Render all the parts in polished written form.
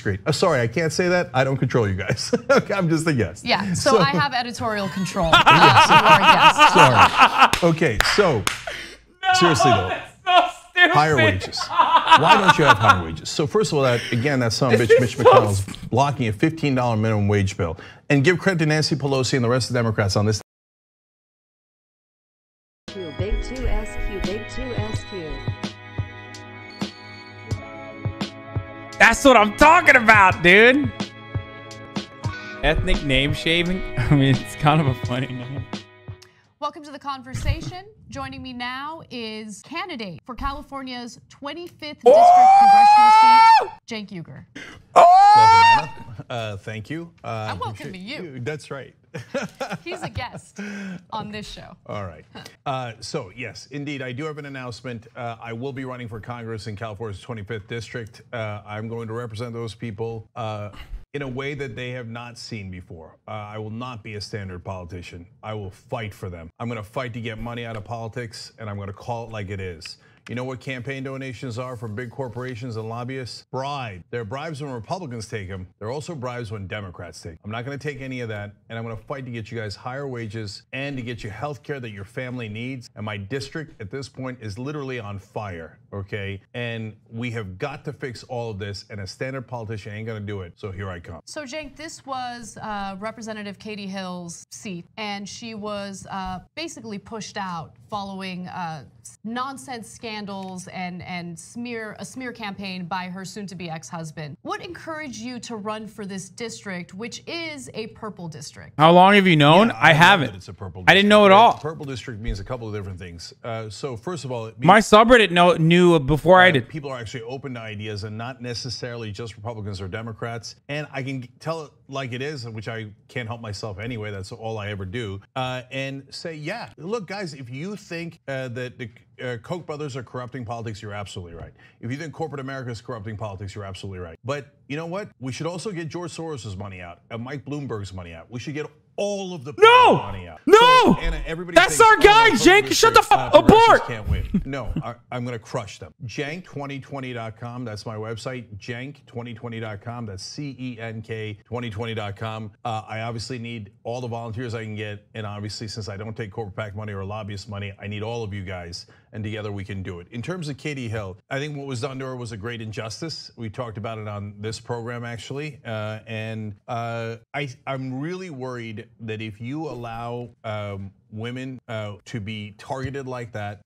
Great. Sorry, I can't say that. I don't control you guys. Okay, I'm just a guest. Yeah, so I have editorial control. Yes, you are a guest. Sorry. Okay, so seriously though, higher wages. Why don't you have higher wages? So first of all, that son of a bitch Mitch McConnell's blocking a $15 minimum wage bill. And give credit to Nancy Pelosi and the rest of the Democrats on this. Big 2SQ, Big 2SQ. That's what I'm talking about, dude. Ethnic name shaving. I mean, it's kind of a funny name. Welcome to the conversation. Joining me now is candidate for California's 25th district congressional seat, Cenk Uygur. Welcome, Anna. Thank you. I'm welcoming you. That's right. He's a guest on this show. All right. So yes, indeed, I do have an announcement. I will be running for Congress in California's 25th district. I'm going to represent those people in a way that they have not seen before. I will not be a standard politician. I will fight for them. I'm going to fight to get money out of politics, and I'm going to call it like it is. You know what campaign donations are from big corporations and lobbyists? Bribe. They're bribes when Republicans take them. They're also bribes when Democrats take them. I'm not gonna take any of that, and I'm gonna fight to get you guys higher wages and to get you health care that your family needs. And my district at this point is literally on fire, okay? And we have got to fix all of this, and a standard politician ain't gonna do it, so here I come. So Cenk, this was Representative Katie Hill's seat, and she was basically pushed out following nonsense scandals and a smear campaign by her soon-to-be ex-husband. What encouraged you to run for this district, which is a purple district? How long have you known? Yeah, I haven't. It's a purple district. I didn't know at all. Purple district means a couple of different things. So first of all, it means my subreddit knew before I did. People are actually open to ideas and not necessarily just Republicans or Democrats. And I can tell it like it is, which I can't help myself anyway. That's all I ever do. And say, yeah, look, guys, if you think that the Koch brothers are corrupting politics, you're absolutely right. If you think corporate America is corrupting politics, you're absolutely right. But you know what? We should also get George Soros's money out and Mike Bloomberg's money out. We should get all of the money out. No, so, Anna, that's our guy, Cenk. Shut the fuck up. Abort. Can't win. No, I'm going to crush them. Cenk2020.com. That's my website. Cenk2020.com. That's CENK 2020.com. I obviously need all the volunteers I can get, and obviously, since I don't take corporate PAC money or lobbyist money, I need all of you guys, and together we can do it. In terms of Katie Hill, I think what was done to her was a great injustice. We talked about it on this program actually, and I'm really worried that if you allow women to be targeted like that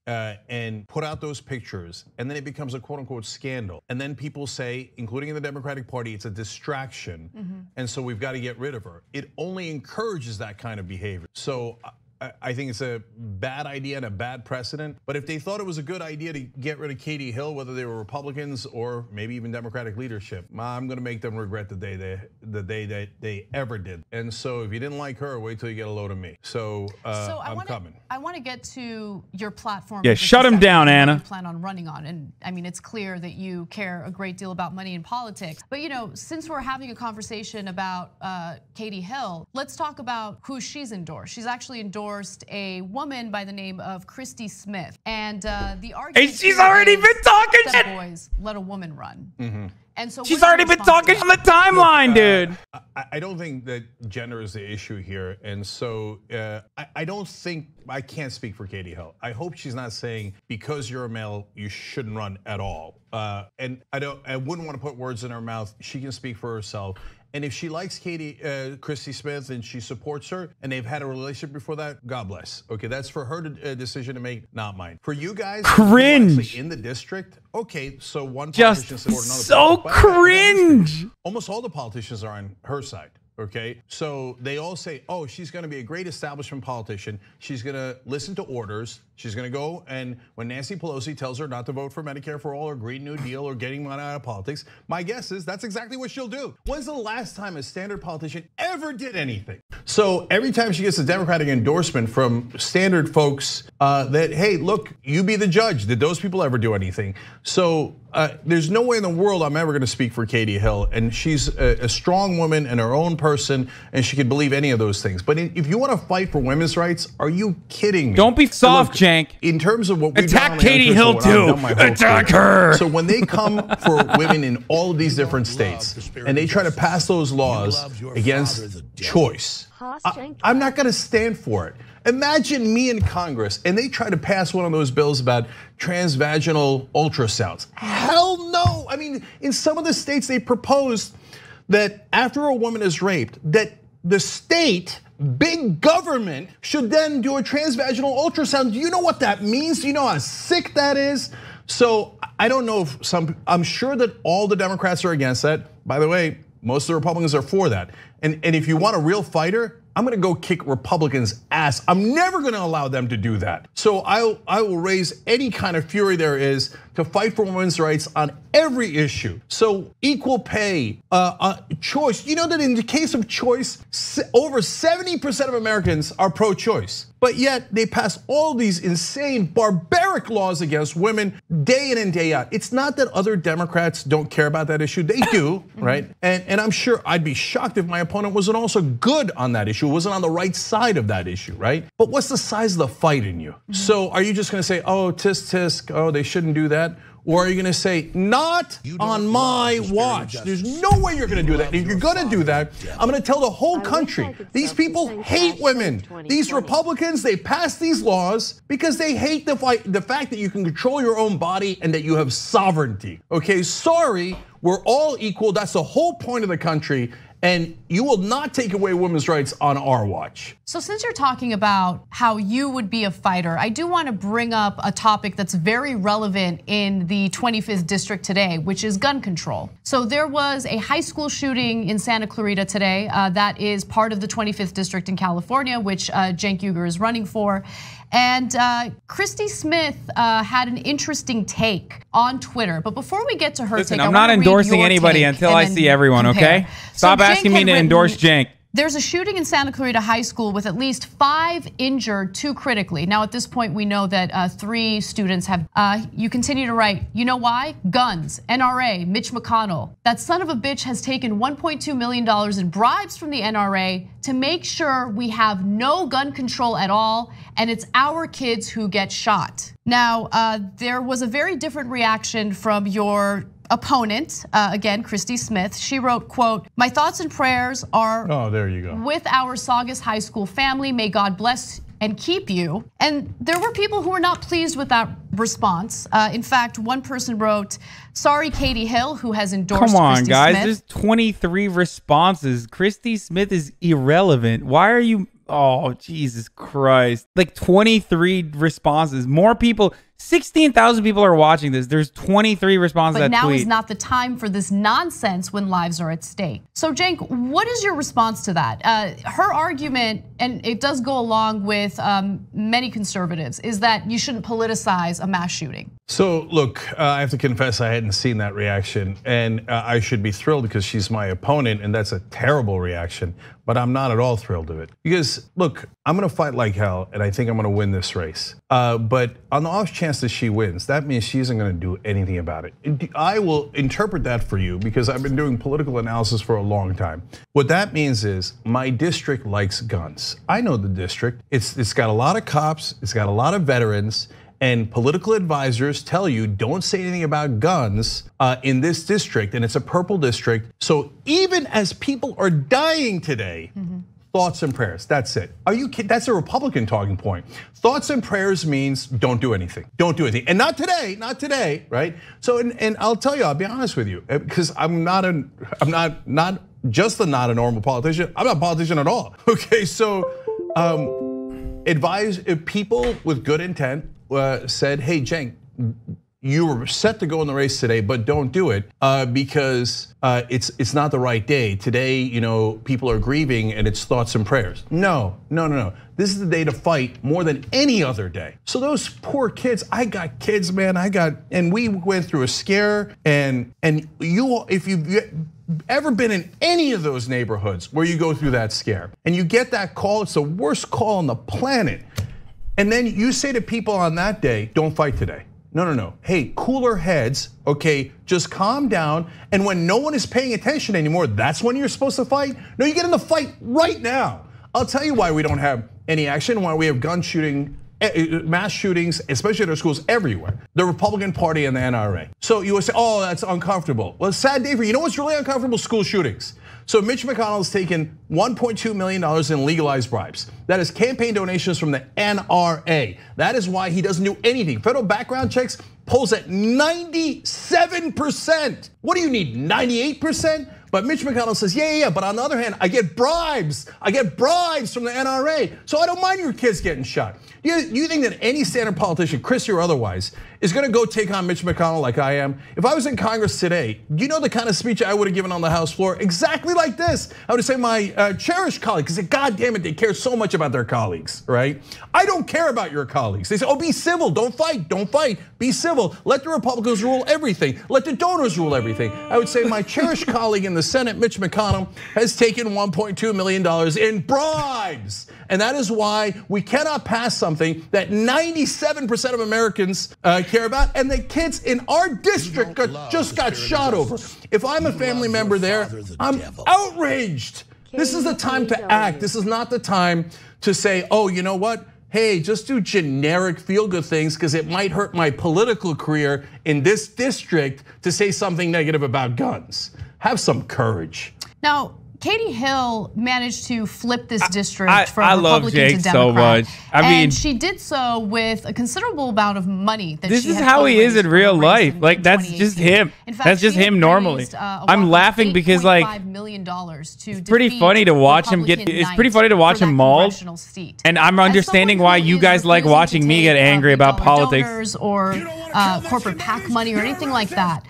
and put out those pictures, and then it becomes a quote unquote scandal, and then people say, including in the Democratic Party, it's a distraction, and so we've got to get rid of her. It only encourages that kind of behavior. So I think it's a bad idea and a bad precedent. But if they thought it was a good idea to get rid of Katie Hill, whether they were Republicans or maybe even Democratic leadership, I'm going to make them regret the day that they ever did. And so if you didn't like her, wait till you get a load of me. So I'm coming. I want to get to your platform. Yeah, shut him down, Anna. You plan on running on, and I mean it's clear that you care a great deal about money and politics. But you know, since we're having a conversation about Katie Hill, let's talk about who she's endorsed. She's actually endorsed a woman by the name of Christy Smith, and the argument. Hey, she's already been talking shit. Boys, let a woman run. And so she's already been talking on the timeline, dude. I don't think that gender is the issue here, and so I don't think, I can't speak for Katie Hill. I hope she's not saying because you're a male you shouldn't run at all. And I wouldn't want to put words in her mouth. She can speak for herself. And if she likes Christy Smith and she supports her, and they've had a relationship before that, God bless. Okay, that's for her decision to make, not mine. For you guys, cringe in the district. Okay, so one just politician supports another. So cringe. Almost all the politicians are on her side. Okay, so they all say, oh, she's gonna be a great establishment politician. She's gonna listen to orders. She's gonna go, and when Nancy Pelosi tells her not to vote for Medicare for all or Green New Deal or getting money out of politics, my guess is that's exactly what she'll do. When's the last time a standard politician ever did anything? So every time she gets a Democratic endorsement from standard folks that, hey, look, you be the judge. Did those people ever do anything? So there's no way in the world I'm ever gonna speak for Katie Hill, and she's a strong woman and her own person, and she could believe any of those things. But if you wanna fight for women's rights, are you kidding me? Don't be soft, Cenk. Cenk. In terms of what we've Attack done, Katie Hill too. Attack her. So when they come for women in all of these different states and they try to pass those laws against choice, I'm not going to stand for it. Imagine me in Congress and they try to pass one of those bills about transvaginal ultrasounds. Hell no. I mean, in some of the states they proposed that after a woman is raped, that the state, big government, should then do a transvaginal ultrasound. Do you know what that means? Do you know how sick that is? So I don't know if I'm sure that all the Democrats are against that. By the way, most of the Republicans are for that. And if you want a real fighter, I'm gonna go kick Republicans' ass. I'm never gonna allow them to do that. So I will raise any kind of fury there is to fight for women's rights on every issue. So equal pay, choice. You know that in the case of choice, over 70% of Americans are pro-choice. But yet they pass all these insane, barbaric laws against women day in and day out. It's not that other Democrats don't care about that issue. They do, right? And I'm sure I'd be shocked if my opponent wasn't also good on that issue, wasn't on the right side of that issue, right? But what's the size of the fight in you? So are you just gonna say, oh, tisk tisk, oh, they shouldn't do that? Or are you gonna say, not on my watch? There's no way you're gonna do that. And if you're gonna do that, I'm gonna tell the whole country, these people hate women. These Republicans, they pass these laws because they hate the fact that you can control your own body and that you have sovereignty. Okay, sorry, we're all equal. That's the whole point of the country. And you will not take away women's rights on our watch. So since you're talking about how you would be a fighter, I do want to bring up a topic that's very relevant in the 25th district today, which is gun control. So there was a high school shooting in Santa Clarita today that is part of the 25th district in California, which Cenk Uygur is running for. And Christy Smith had an interesting take on Twitter. But before we get to her take, I'm not endorsing anybody until I see everyone, okay? Stop asking me to endorse Cenk. There's a shooting in Santa Clarita High School with at least 5 injured, 2 critically. Now at this point we know that 3 students have, you continue to write, you know why? Guns, NRA, Mitch McConnell. That son of a bitch has taken $1.2 million in bribes from the NRA to make sure we have no gun control at all, and it's our kids who get shot. Now, there was a very different reaction from your opponent, again, Christy Smith. She wrote, quote, my thoughts and prayers are there you go. With our Saugus High School family. May God bless and keep you. And there were people who were not pleased with that response. In fact, one person wrote, sorry, Katie Hill, who has endorsed Come on, Christy guys, Smith. There's 23 responses. Christy Smith is irrelevant. Why are you, oh, Jesus Christ. Like 23 responses, more people, 16,000 people are watching this. There's 23 responses to that tweet. But now is not the time for this nonsense when lives are at stake. So Cenk, what is your response to that? Her argument, and it does go along with many conservatives, is that you shouldn't politicize a mass shooting. So look, I have to confess I hadn't seen that reaction, and I should be thrilled because she's my opponent, and that's a terrible reaction. But I'm not at all thrilled of it. Because look, I'm gonna fight like hell, and I think I'm gonna win this race. But on the off chance that she wins, that means she isn't gonna do anything about it. I will interpret that for you because I've been doing political analysis for a long time. What that means is my district likes guns. I know the district. It's got a lot of cops, it's got a lot of veterans, and political advisors tell you don't say anything about guns in this district, and it's a purple district. So even as people are dying today, thoughts and prayers, that's it. Are you kidding? That's a Republican talking point. Thoughts and prayers means don't do anything. Don't do anything. And not today, right? So, and I'll tell you, I'll be honest with you, because I'm not just not a normal politician. I'm not a politician at all. Okay, so advise people with good intent said, hey, Cenk, you were set to go in the race today, but don't do it because it's not the right day. Today, people are grieving and it's thoughts and prayers. No. This is the day to fight more than any other day. So those poor kids, I got kids, man. And we went through a scare. And if you've ever been in any of those neighborhoods where you go through that scare and you get that call, it's the worst call on the planet. And then you say to people on that day, don't fight today. No. Hey, cooler heads, okay, just calm down. And when no one is paying attention anymore, that's when you're supposed to fight? No, you get in the fight right now. I'll tell you why we don't have any action, why we have gun shooting mass shootings, especially at our schools everywhere, the Republican Party and the NRA. So you would say, oh, that's uncomfortable. Well, it's a sad day for you. You know what's really uncomfortable? School shootings. So Mitch McConnell has taken $1.2 million in legalized bribes. That is campaign donations from the NRA. That is why he doesn't do anything. Federal background checks polls at 97%. What do you need, 98%? But Mitch McConnell says, yeah, but on the other hand, I get bribes. I get bribes from the NRA. So I don't mind your kids getting shot. You think that any standard politician, Christie or otherwise, is gonna go take on Mitch McConnell like I am? If I was in Congress today, do you know the kind of speech I would have given on the House floor? Exactly like this. I would say my cherished colleague, because God damn it, they care so much about their colleagues, right? I don't care about your colleagues. They say, oh, be civil, don't fight, be civil. Let the Republicans rule everything. Let the donors rule everything. I would say my cherished colleague in the Senate, Mitch McConnell, has taken $1.2 million in bribes. And that is why we cannot pass something that 97% of Americans care about, and the kids in our district just got shot over. If I'm a family member there, I'm outraged. This is the time to act. This is not the time to say, oh, you know what? Hey, just do generic feel-good things because it might hurt my political career in this district to say something negative about guns. Have some courage. Now, Katie Hill managed to flip this district from Republican to Democrat. So much. I mean, and she did so with a considerable amount of money that this she is had how he is in real life. in Like that's just him. In fact, that's just him normally. I'm laughing because like it's pretty funny to watch him get. It's pretty funny to watch him mauled. And I'm understanding why you guys like watching me get angry about politics or corporate PAC money or anything like that.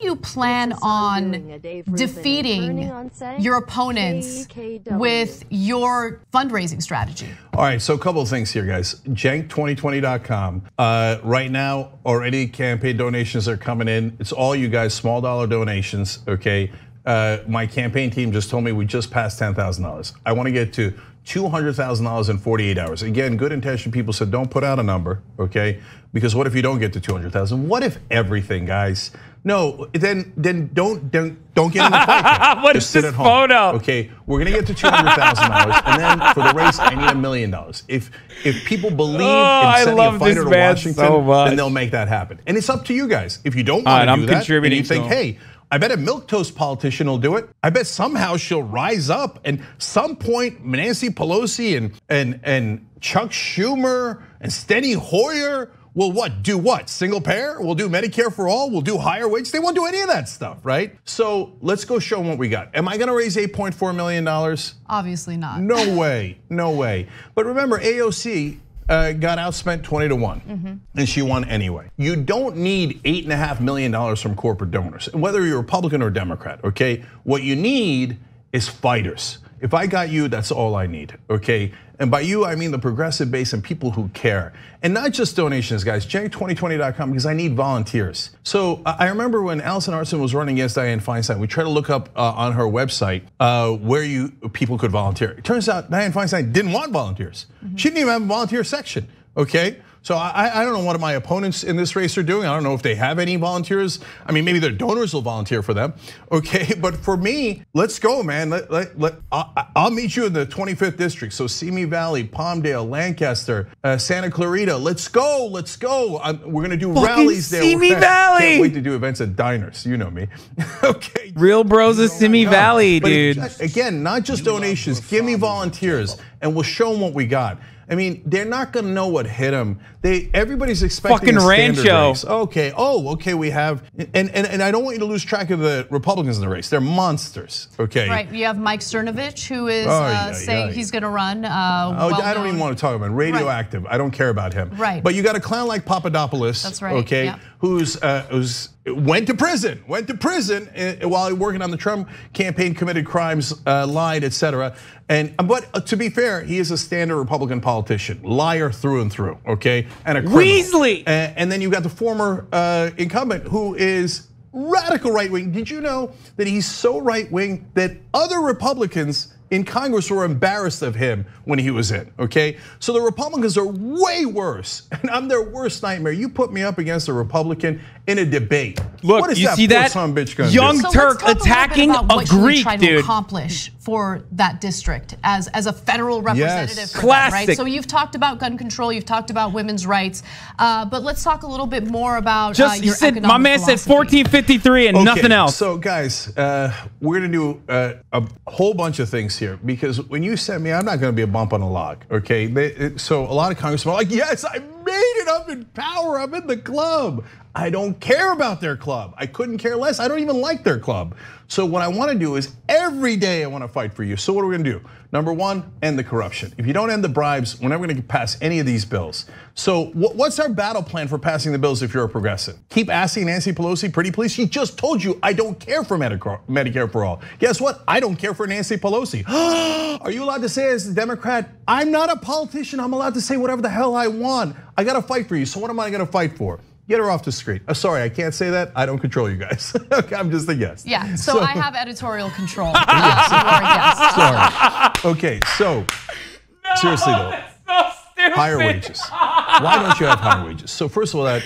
You plan on defeating your opponents with your fundraising strategy? All right, so a couple of things here, guys. Cenk2020.com. Right now, already campaign donations are coming in. It's all you guys, small dollar donations, okay? My campaign team just told me we just passed $10,000. I want to get to $200,000 in 48 hours. Again, good intention people said don't put out a number, okay? Because what if you don't get to 200,000? What if everything, guys? No, then don't get in the fight. What Just is sit this at home. photo? Okay, we're gonna get to $200,000, and then for the race, I need $1 million. If people believe in sending a fighter to Washington, then they'll make that happen. And it's up to you guys. If you don't want to do that, and you think, hey, I bet a milquetoast politician will do it. I bet somehow she'll rise up, and some point Nancy Pelosi and Chuck Schumer and Steny Hoyer will do what? Single payer? We'll do Medicare for all? We'll do higher wages? They won't do any of that stuff, right? So let's go show them what we got. Am I gonna raise $8.4 million? Obviously not. No way, no way. But remember, AOC got outspent 20-1, and she won anyway. You don't need $8.5 million from corporate donors, whether you're Republican or Democrat, okay? What you need is fighters. If I got you, that's all I need, okay? And by you, I mean the progressive base and people who care. And not just donations, guys, Cenk2020.com, because I need volunteers. So I remember when Allison Arson was running against Dianne Feinstein, we tried to look up on her website where people could volunteer. It turns out Dianne Feinstein didn't want volunteers. She didn't even have a volunteer section, okay? So I don't know what my opponents in this race are doing. I don't know if they have any volunteers. I mean, maybe their donors will volunteer for them, okay? But for me, let's go, man. I'll meet you in the 25th district. So Simi Valley, Palmdale, Lancaster, Santa Clarita. Let's go, let's go. We're gonna do rallies there. Simi Valley. Can't wait to do events at diners. You know me, okay? Real bros of Simi Valley, dude. Again, not just donations. Give me volunteers, and we'll show them what we got. I mean, they're not gonna know what hit them. Everybody's expecting fucking a standard Rancho. race. Okay, okay, we have, and I don't want you to lose track of the Republicans in the race. They're monsters, okay? Right, you have Mike Cernovich, who is saying he's gonna run. I don't even want to talk about him. Radioactive, I don't care about him. Right. But you got a clown like Papadopoulos, that's right, okay, yeah. who's went to prison while working on the Trump campaign, committed crimes, lied, etc. But to be fair, he is a standard Republican politician, liar through and through, okay, and a criminal. Weasley. And then you got the former incumbent who is radical right wing. Did you know that he's so right wing that other Republicans in Congress were embarrassed of him when he was in, okay? So the Republicans are way worse, and I'm their worst nightmare. You put me up against a Republican in a debate. Look, what is you that see that son bitch gonna young do? So Turk let's talk attacking a, a what you would Greek, try to dude. accomplish for that district as a federal representative. Yes. For them, right? Classic. So you've talked about gun control, you've talked about women's rights, but let's talk a little bit more about Just, your you said, economic my man said philosophy. 1453 and nothing else. So guys, we're gonna do a whole bunch of things here because when you sent me, I'm not gonna be a bump on a log, okay? So a lot of congressmen are like, yes, I made it, I'm in power, I'm in the club. I don't care about their club. I couldn't care less. I don't even like their club. So what I want to do is every day I want to fight for you. So what are we going to do? Number one, end the corruption. If you don't end the bribes, we're never going to pass any of these bills. So what's our battle plan for passing the bills if you're a progressive? Keep asking Nancy Pelosi, pretty please. She just told you I don't care for Medicare for all. Guess what? I don't care for Nancy Pelosi. Are you allowed to say as a Democrat, I'm not a politician. I'm allowed to say whatever the hell I want. I got to fight for you. So what am I going to fight for? Get her off the screen. Sorry, I can't say that. I don't control you guys. Okay, I'm just a guest. Yeah, so I have editorial control. You are a guest. Sorry. Okay, so seriously though, higher wages. Why don't you have higher wages? So first of all, that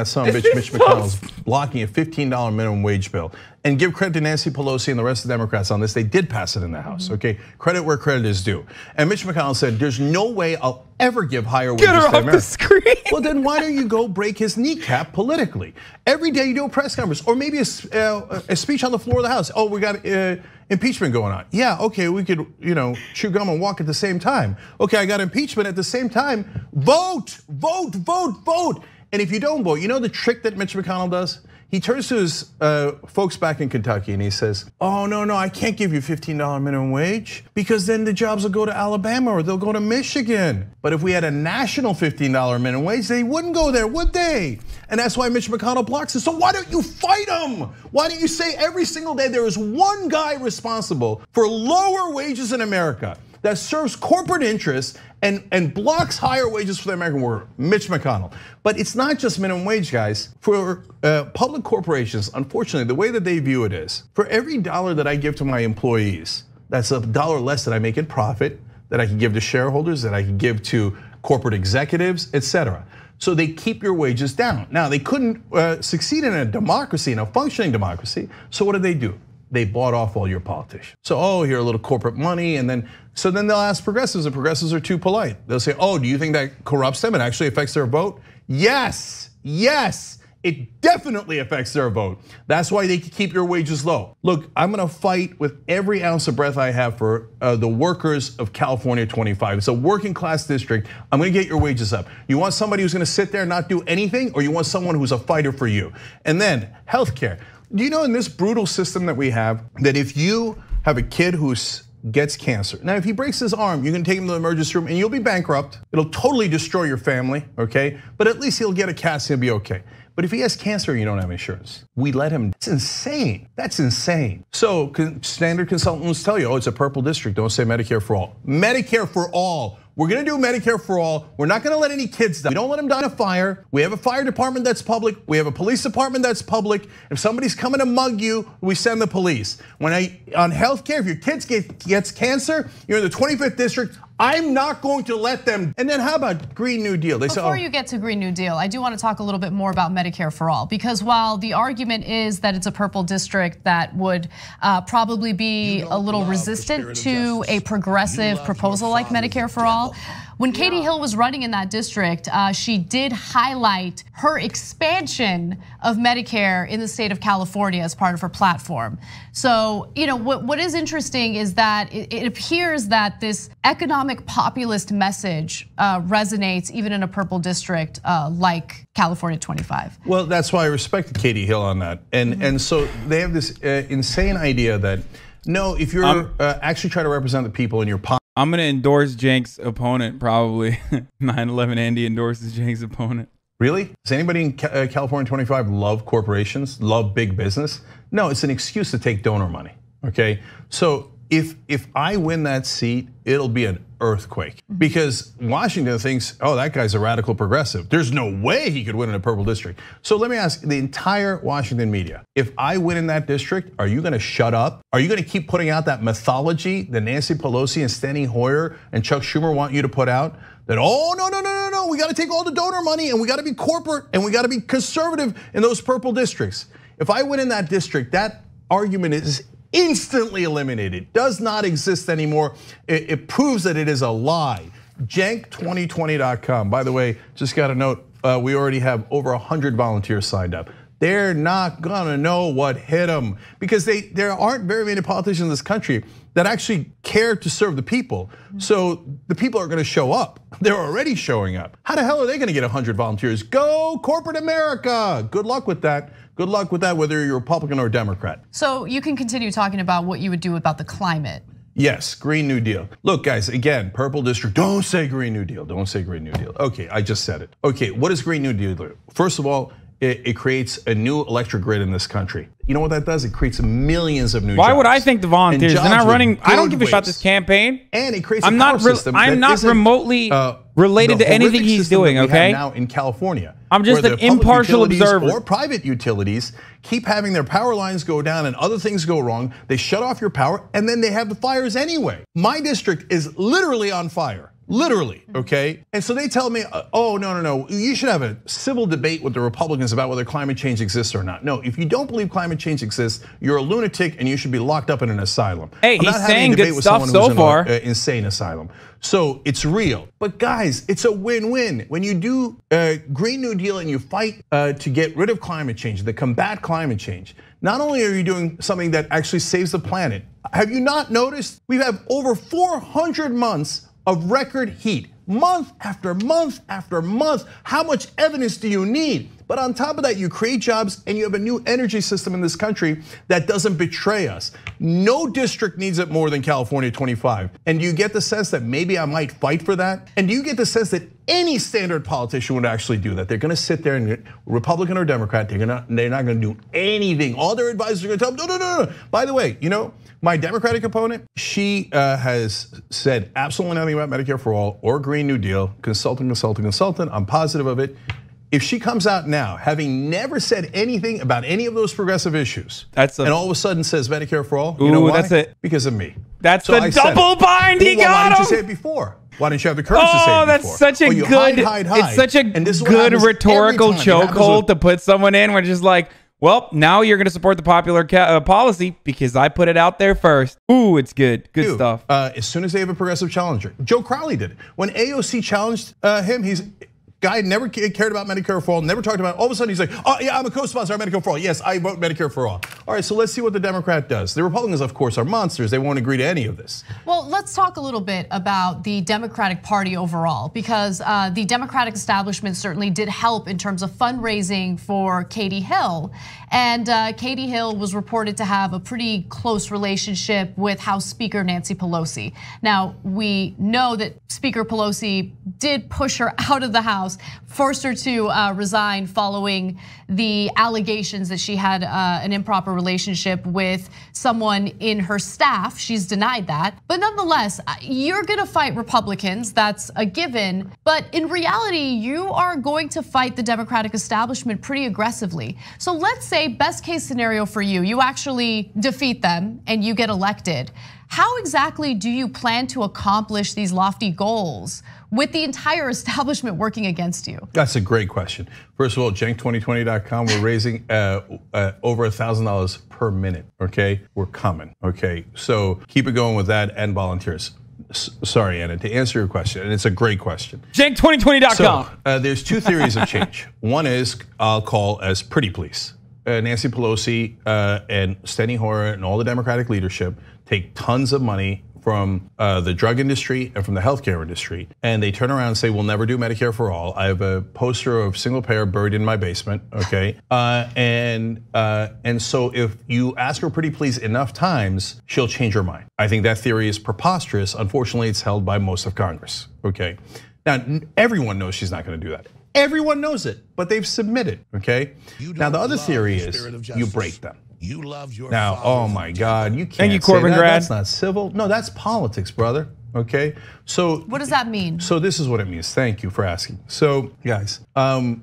son of a bitch, Mitch McConnell's blocking a $15 minimum wage bill. And give credit to Nancy Pelosi and the rest of the Democrats on this. They did pass it in the House, okay? Credit where credit is due. And Mitch McConnell said, there's no way I'll ever give higher wages Get her to off America. the screen. Well, then why don't you go break his kneecap politically? Every day you do a press conference or maybe a speech on the floor of the House. Oh, we got impeachment going on. Yeah, okay, we could chew gum and walk at the same time. Okay, I got impeachment at the same time. Vote, vote, vote, vote. And if you don't vote, you know the trick that Mitch McConnell does? He turns to his folks back in Kentucky and he says, oh, no, I can't give you $15 minimum wage because then the jobs will go to Alabama or they'll go to Michigan. But if we had a national $15 minimum wage, they wouldn't go there, would they? And that's why Mitch McConnell blocks it. So why don't you fight him? Why don't you say every single day there is one guy responsible for lower wages in America that serves corporate interests and blocks higher wages for the American worker, Mitch McConnell. But it's not just minimum wage, guys. For public corporations, unfortunately, the way that they view it is, for every dollar that I give to my employees, that's a dollar less that I make in profit, that I can give to shareholders, that I can give to corporate executives, etc. So they keep your wages down. Now, they couldn't succeed in a democracy, in a functioning democracy, so what do? They bought off all your politicians. So, here a little corporate money, and then they'll ask progressives, and progressives are too polite. They'll say, do you think that corrupts them and actually affects their vote? Yes, it definitely affects their vote. That's why they keep your wages low. Look, I'm gonna fight with every ounce of breath I have for the workers of California 25. It's a working class district. I'm gonna get your wages up. You want somebody who's gonna sit there and not do anything, or you want someone who's a fighter for you? And then healthcare. Do you know in this brutal system that we have, that if you have a kid who gets cancer, now if he breaks his arm, you can take him to the emergency room and you'll be bankrupt. It'll totally destroy your family, okay? But at least he'll get a cast and he'll be okay. But if he has cancer and you don't have insurance, we let him. That's insane. That's insane. So standard consultants tell you, it's a purple district. Don't say Medicare for all. Medicare for all. We're gonna do Medicare for all. We're not gonna let any kids die. We don't let them die in a fire. We have a fire department that's public. We have a police department that's public. If somebody's coming to mug you, we send the police. On healthcare, if your kids gets cancer, you're in the 25th district, I'm not going to let them. And then how about Green New Deal? Before you get to Green New Deal, I do want to talk a little bit more about Medicare for all, because while the argument is that it's a purple district that would probably be a little resistant to a progressive proposal like Medicare for all, when Katie Hill was running in that district, she did highlight her expansion of Medicare in the state of California as part of her platform. So, what is interesting is that it appears that this economic populist message resonates even in a purple district like California 25. Well, that's why I respected Katie Hill on that. And so they have this insane idea that, no, if you're actually trying to represent the people in your I'm gonna endorse Cenk's opponent, probably. 9/11 Andy endorses Cenk's opponent. Really? Does anybody in California 25 love corporations, love big business? No, it's an excuse to take donor money, okay? So if I win that seat, it'll be an earthquake because Washington thinks, oh, that guy's a radical progressive. There's no way he could win in a purple district. So let me ask the entire Washington media, if I win in that district, are you gonna shut up? Are you gonna keep putting out that mythology that Nancy Pelosi and Steny Hoyer and Chuck Schumer want you to put out? That, oh, no, we gotta take all the donor money and we gotta be corporate and we gotta be conservative in those purple districts. If I win in that district, that argument is instantly eliminated, does not exist anymore. It proves that it is a lie. Cenk2020.com. By the way, just got a note, we already have over 100 volunteers signed up. They're not gonna know what hit them because there aren't very many politicians in this country that actually care to serve the people. So the people are gonna show up. They're already showing up. How the hell are they gonna get 100 volunteers? Go corporate America. Good luck with that. Good luck with that, whether you're Republican or Democrat. So you can continue talking about what you would do about the climate. Yes, Green New Deal. Look, guys, again, purple district, don't say Green New Deal, don't say Green New Deal. Okay, I just said it. Okay, what does Green New Deal do? First of all, it creates a new electric grid in this country. You know what that does? It creates millions of new jobs. Why would I think the volunteers? They're not running. I don't give a shit about this campaign. And it creates a power system. I'm not remotely related to anything he's doing, okay? Now in California. I'm just an impartial observer. Or private utilities keep having their power lines go down and other things go wrong. They shut off your power and then they have the fires anyway. My district is literally on fire. Literally, okay? And so they tell me, oh, no, you should have a civil debate with the Republicans about whether climate change exists or not. No, if you don't believe climate change exists, you're a lunatic and you should be locked up in an asylum. Hey, he's saying good stuff so far. Insane asylum. So it's real. But guys, it's a win-win. When you do a Green New Deal and you fight to get rid of climate change, to combat climate change, not only are you doing something that actually saves the planet, have you not noticed we have over 400 months of record heat, month after month after month? How much evidence do you need? But on top of that, you create jobs and you have a new energy system in this country that doesn't betray us. No district needs it more than California 25. And do you get the sense that maybe I might fight for that? And do you get the sense that any standard politician would actually do that? They're gonna sit there and Republican or Democrat, they're not gonna do anything. All their advisors are gonna tell them, no. By the way, my Democratic opponent, she has said absolutely nothing about Medicare for all or Green New Deal, consultant. I'm positive of it. If she comes out now, having never said anything about any of those progressive issues, and all of a sudden says Medicare for all, you know why? That's it. Because of me. That's the double bind. He got him. Why didn't you say it before? Why didn't you have the courage to say it before? Oh, that's such a good. It's such a good rhetorical chokehold to put someone in. We're just like, well, now you're going to support the popular policy because I put it out there first. Ooh, it's good. Good stuff. As soon as they have a progressive challenger, Joe Crowley did it. When AOC challenged him, guy never cared about Medicare for all, never talked about it. All of a sudden he's like, oh yeah, I'm a co-sponsor of Medicare for all. Yes, I vote Medicare for all. All right, so let's see what the Democrat does. The Republicans, of course, are monsters. They won't agree to any of this. Well, let's talk a little bit about the Democratic Party overall, because the Democratic establishment certainly did help in terms of fundraising for Katie Hill. And Katie Hill was reported to have a pretty close relationship with House Speaker Nancy Pelosi. Now, we know that Speaker Pelosi did push her out of the House, forced her to resign following the allegations that she had an improper relationship with someone in her staff. She's denied that. But nonetheless, you're gonna fight Republicans, that's a given. But in reality, you are going to fight the Democratic establishment pretty aggressively. So let's say best case scenario for you, you actually defeat them and you get elected. How exactly do you plan to accomplish these lofty goals with the entire establishment working against you? That's a great question. First of all, Cenk2020.com, we're raising over $1,000 per minute, okay? We're coming, okay? So keep it going with that and volunteers. Sorry, Anna, to answer your question, and it's a great question. Cenk2020.com. So there's two theories of change. One is I'll call as pretty please. Nancy Pelosi and Steny Hoyer and all the Democratic leadership take tons of money from the drug industry and from the healthcare industry, and they turn around and say, we'll never do Medicare for all. I have a poster of single payer buried in my basement, okay? And so if you ask her pretty please enough times, she'll change her mind. I think that theory is preposterous. Unfortunately, it's held by most of Congress, okay? Now, everyone knows she's not gonna do that. Everyone knows it, but they've submitted, okay? Now, the other theory is you break them. You love your Now, father oh my God, you can't Thank you, say Corbin that. grad. That's not civil. No, that's politics, brother. Okay, so What does that mean? So this is what it means. Thank you for asking. So guys,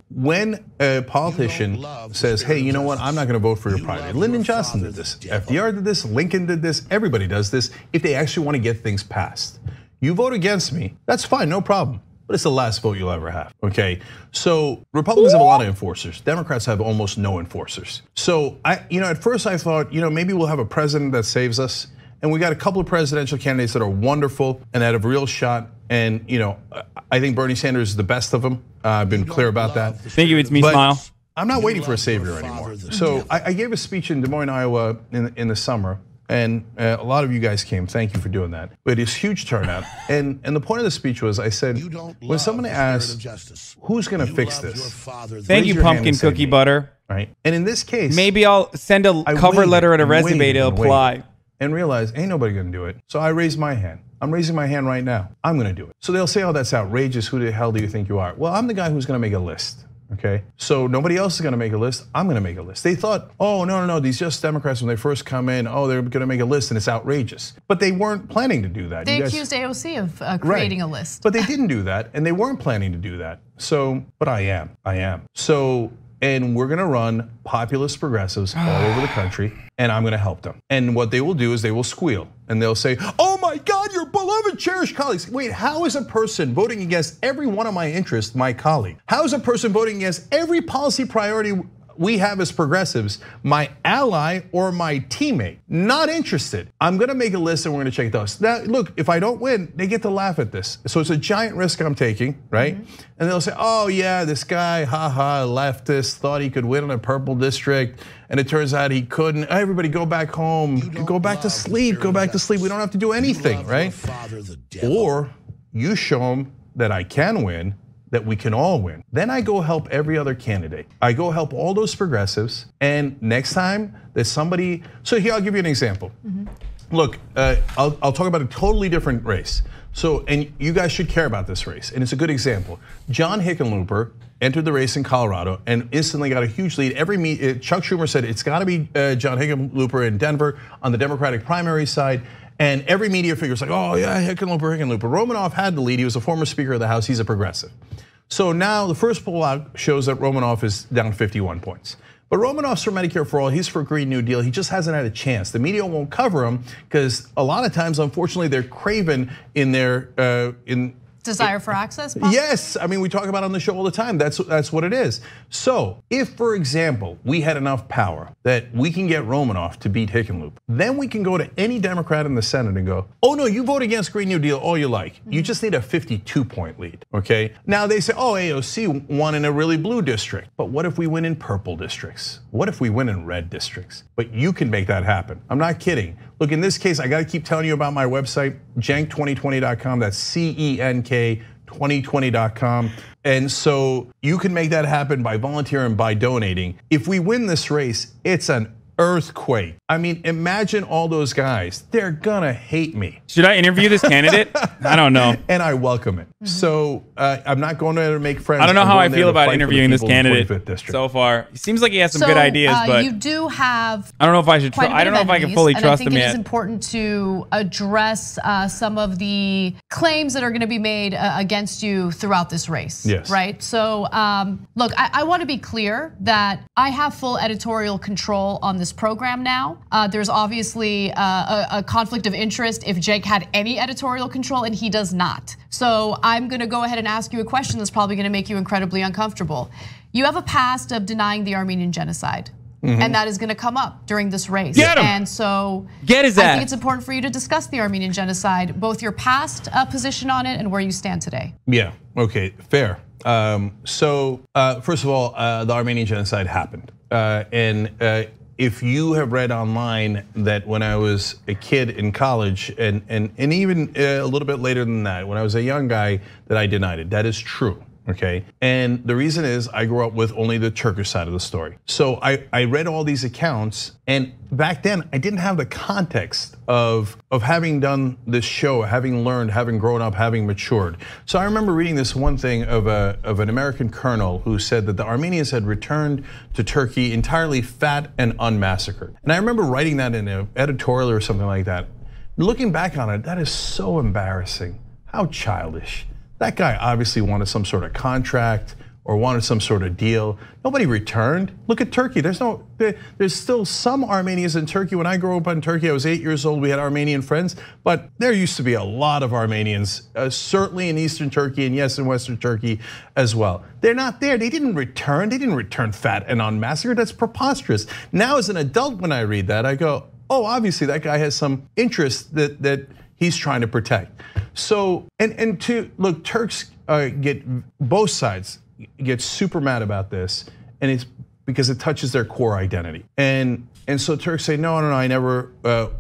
when a politician says, "Hey, you know what? I'm not going to vote for your party." Lyndon Johnson did this. FDR did this. Lincoln did this. Everybody does this. If they actually want to get things passed, you vote against me. That's fine, no problem. But it's the last vote you'll ever have. Okay, so Republicans have a lot of enforcers. Democrats have almost no enforcers. So at first I thought, maybe we'll have a president that saves us. And we got a couple of presidential candidates that are wonderful and that have a real shot. And I think Bernie Sanders is the best of them. I've been clear about that. Thank you, it's me, But Smile. I'm not waiting for a savior anymore. So I gave a speech in Des Moines, Iowa in the summer. And a lot of you guys came. Thank you for doing that. But it's huge turnout. And the point of the speech was, I said, when someone asks, who's going to fix this? Thank you, your hand pumpkin and say cookie me. butter. Right. And in this case, Maybe I'll send a I cover waited letter and a and resume waited to and apply. and realize ain't nobody gonna do it. So I raised my hand. I'm raising my hand right now. I'm gonna do it. So they'll say, oh, that's outrageous. Who the hell do you think you are? Well, I'm the guy who's gonna make a list. Okay, so nobody else is gonna make a list. I'm gonna make a list. They thought, oh, no, these just Democrats, when they first come in, oh, they're gonna make a list and it's outrageous. But they weren't planning to do that. They accused AOC of creating a list. But they didn't do that, and they weren't planning to do that. So, but I am. So, and we're gonna run populist progressives all over the country, and I'm gonna help them. And what they will do is they will squeal, and they'll say, oh my God, your beloved, cherished colleagues. Wait, how is a person voting against every one of my interests my colleague? How is a person voting against every policy priority we have as progressives, my ally or my teammate? Not interested. I'm gonna make a list and we're gonna check those. Now, look, if I don't win, they get to laugh at this. So it's a giant risk I'm taking, right? And they'll say, oh yeah, this guy, haha, leftist, thought he could win in a purple district, and it turns out he couldn't. Everybody go back home, go back to sleep, go back to sleep. We don't have to do anything, right? Or you show them that I can win, that we can all win. Then I go help every other candidate. I go help all those progressives, and next time that somebody, so here I'll give you an example. Look, I'll talk about a totally different race. So, and you guys should care about this race, and it's a good example. John Hickenlooper entered the race in Colorado and instantly got a huge lead. Chuck Schumer said it's gotta be John Hickenlooper in Denver on the Democratic primary side. And every media figure was like, oh yeah, Hickenlooper. Romanoff had the lead. He was a former Speaker of the House. He's a progressive. So now the first poll out shows that Romanoff is down 51 points. But Romanoff's for Medicare for All. He's for Green New Deal. He just hasn't had a chance. The media won't cover him because a lot of times, unfortunately, they're craven in their Desire for access? Yes, I mean, we talk about it on the show all the time. That's what it is. So if, for example, we had enough power that we can get Romanoff to beat Hickenlooper, then we can go to any Democrat in the Senate and go, oh no, you vote against Green New Deal all you like. You just need a 52-point lead, okay? Now they say, oh, AOC won in a really blue district. But what if we win in purple districts? What if we win in red districts? But you can make that happen. I'm not kidding. Look, in this case, I gotta keep telling you about my website, Cenk2020.com. That's CENK2020.com. And so you can make that happen by volunteering, by donating. If we win this race, it's an earthquake. I mean, imagine all those guys. They're gonna hate me. Should I interview this candidate? I don't know. And I welcome it. So I'm not going to make friends. I don't know how I feel about fight for the interviewing this people in the candidate 25th district. so far. He seems like he has some good ideas, but you do have. I don't know if I should. quite a I don't bit know of if I can enemies, fully and trust I think him it is yet. important to address some of the claims that are going to be made against you throughout this race. Yes. Right. So look, I want to be clear that I have full editorial control on this program now. There's obviously a conflict of interest if Jake had any editorial control, and he does not. So I'm going to go ahead and ask you a question that's probably going to make you incredibly uncomfortable. You have a past of denying the Armenian genocide. And that is going to come up during this race. Get him. And so Get his I ass. think it's important for you to discuss the Armenian genocide, both your past position on it and where you stand today. Yeah, okay, fair. So first of all, the Armenian genocide happened. If you have read online that when I was a kid in college and even a little bit later than that, when I was a young guy, that I denied it, that is true. okay? And the reason is I grew up with only the Turkish side of the story. So I read all these accounts, and back then I didn't have the context of having done this show, having learned, having grown up, having matured. So I remember reading this one thing of an American colonel who said that the Armenians had returned to Turkey entirely fat and unmassacred. And I remember writing that in an editorial or something like that. Looking back on it, that is so embarrassing. How childish. That guy obviously wanted some sort of contract or wanted some sort of deal. Nobody returned. Look at Turkey. There's still some Armenians in Turkey. When I grew up in Turkey, I was 8 years old. We had Armenian friends, but there used to be a lot of Armenians, certainly in Eastern Turkey and yes, in Western Turkey as well. They're not there. They didn't return. They didn't return fat and unmassacred. That's preposterous. Now, as an adult, when I read that, I go, oh, obviously that guy has some interest that he's trying to protect. So, and to look, Turks get, both sides get super mad about this, and it's because it touches their core identity. And so Turks say, no, I never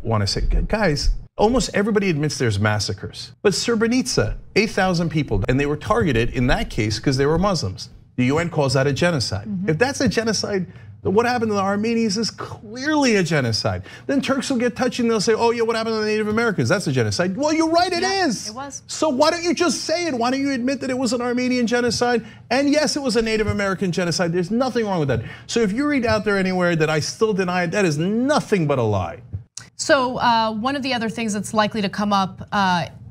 want to say, guys, almost everybody admits there's massacres. But Srebrenica, 8,000 people, and they were targeted in that case because they were Muslims. The UN calls that a genocide. If that's a genocide, what happened to the Armenians is clearly a genocide. Then Turks will get touchy and they'll say, oh yeah, what happened to the Native Americans? That's a genocide. Well, you're right, it is. It was. So why don't you just say it? Why don't you admit that it was an Armenian genocide? And yes, it was a Native American genocide. There's nothing wrong with that. So if you read out there anywhere that I still deny it, that is nothing but a lie. So one of the other things that's likely to come up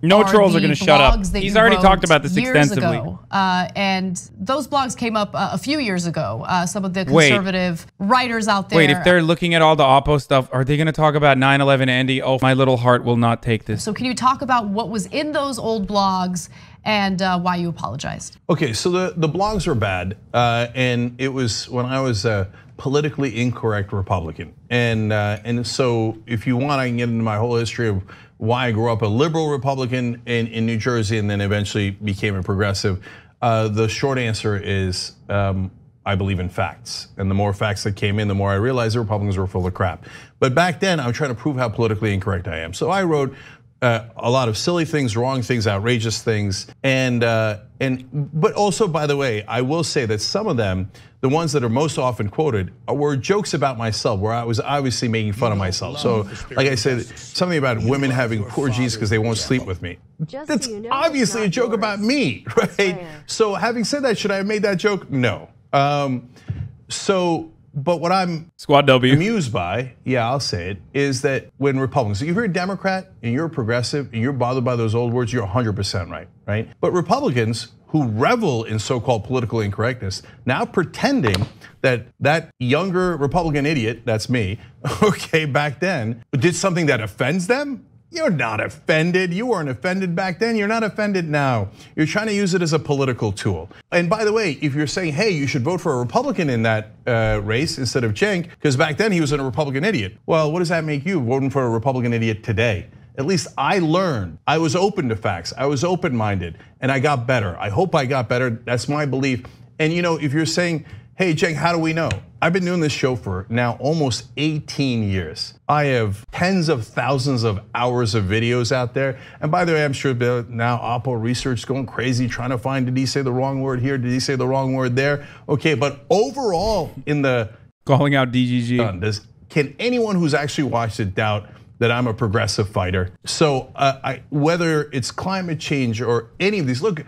no trolls are going to shut up. He's already talked about this extensively. Ago, and those blogs came up a few years ago. Some of the conservative writers out there. Wait, if they're looking at all the Oppo stuff, are they going to talk about 9/11 Andy? Oh, my little heart will not take this. So can you talk about what was in those old blogs and why you apologized? Okay, so the blogs are bad, and it was when I was a politically incorrect Republican, and so if you want, I can get into my whole history of why I grew up a liberal Republican in New Jersey and then eventually became a progressive. The short answer is I believe in facts. And the more facts that came in, the more I realized the Republicans were full of crap. But back then, I was trying to prove how politically incorrect I am. So I wrote a lot of silly things, wrong things, outrageous things. But also, by the way, I will say that some of them, the ones that are most often quoted, were jokes about myself, where I was obviously making fun of myself. So, like I said, something about women having poor genes because they won't sleep with me. That's obviously a joke about me, right? So, having said that, should I have made that joke? No. But what I'm Squad W amused by, yeah, I'll say it, is that when Republicans, so if you're a Democrat and you're a progressive and you're bothered by those old words, you're 100% right? But Republicans who revel in so-called political incorrectness, now pretending that that younger Republican idiot, that's me, okay, back then, did something that offends them? You're not offended. You weren't offended back then. You're not offended now. You're trying to use it as a political tool. And by the way, if you're saying, hey, you should vote for a Republican in that race instead of Cenk, because back then he was a Republican idiot. Well, what does that make you voting for a Republican idiot today? At least I learned. I was open to facts. I was open-minded, and I got better. I hope I got better. That's my belief. And if you're saying, hey, Cenk, how do we know? I've been doing this show for now almost 18 years. I have tens of thousands of hours of videos out there. And by the way, I'm sure now Oppo research is going crazy trying to find, did he say the wrong word here? Did he say the wrong word there? Okay, but overall in the calling out DGG. Can anyone who's actually watched it doubt that I'm a progressive fighter? So whether it's climate change or any of these, look,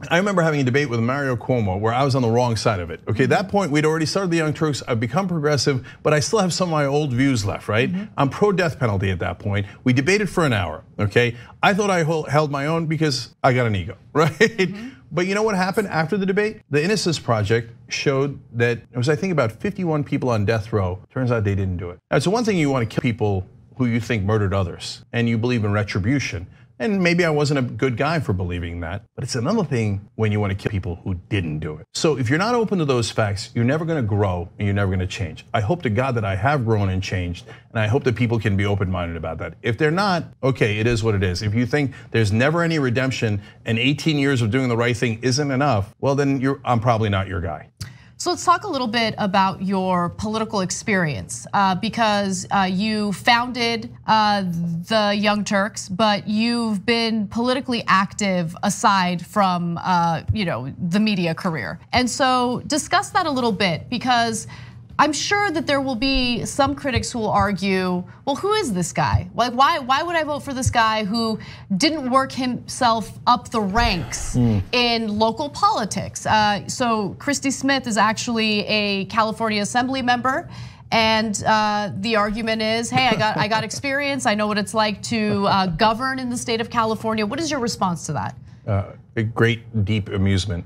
I remember having a debate with Mario Cuomo where I was on the wrong side of it. Okay, at that point, we'd already started the Young Turks. I've become progressive, but I still have some of my old views left, right? I'm pro-death penalty at that point. We debated for an hour, okay? I thought I held my own because I got an ego, right? But you know what happened after the debate? The Innocence Project showed that it was, I think, about 51 people on death row. Turns out they didn't do it. Now, so one thing, you want to kill people who you think murdered others, and you believe in retribution. And maybe I wasn't a good guy for believing that, but it's another thing when you want to kill people who didn't do it. So if you're not open to those facts, you're never going to grow and you're never going to change. I hope to God that I have grown and changed, and I hope that people can be open-minded about that. If they're not, okay, it is what it is. If you think there's never any redemption and 18 years of doing the right thing isn't enough, well then I'm probably not your guy. So let's talk a little bit about your political experience, because you founded the Young Turks, but you've been politically active aside from the media career. And so discuss that a little bit, because I'm sure that there will be some critics who will argue, well, who is this guy? Like, why would I vote for this guy who didn't work himself up the ranks in local politics? So Christy Smith is actually a California Assembly member. And the argument is, hey, I got experience. I know what it's like to govern in the state of California. What is your response to that? A great deep amusement.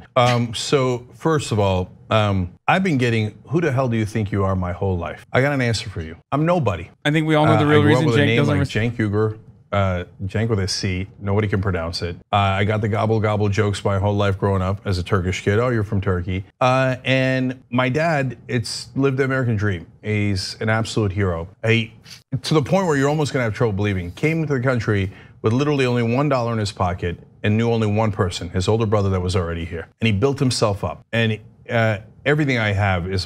So first of all, I've been getting, who the hell do you think you are my whole life? I got an answer for you. I'm nobody. I think we all know the real reason Cenk doesn't like Cenk Uygur, Cenk with a C, nobody can pronounce it. I got the gobble gobble jokes my whole life growing up as a Turkish kid. Oh, you're from Turkey. And my dad, it's lived the American dream. He's an absolute hero. To the point where you're almost gonna have trouble believing. Came to the country with literally only $1 in his pocket and knew only one person, his older brother that was already here. And he built himself up. And everything I have is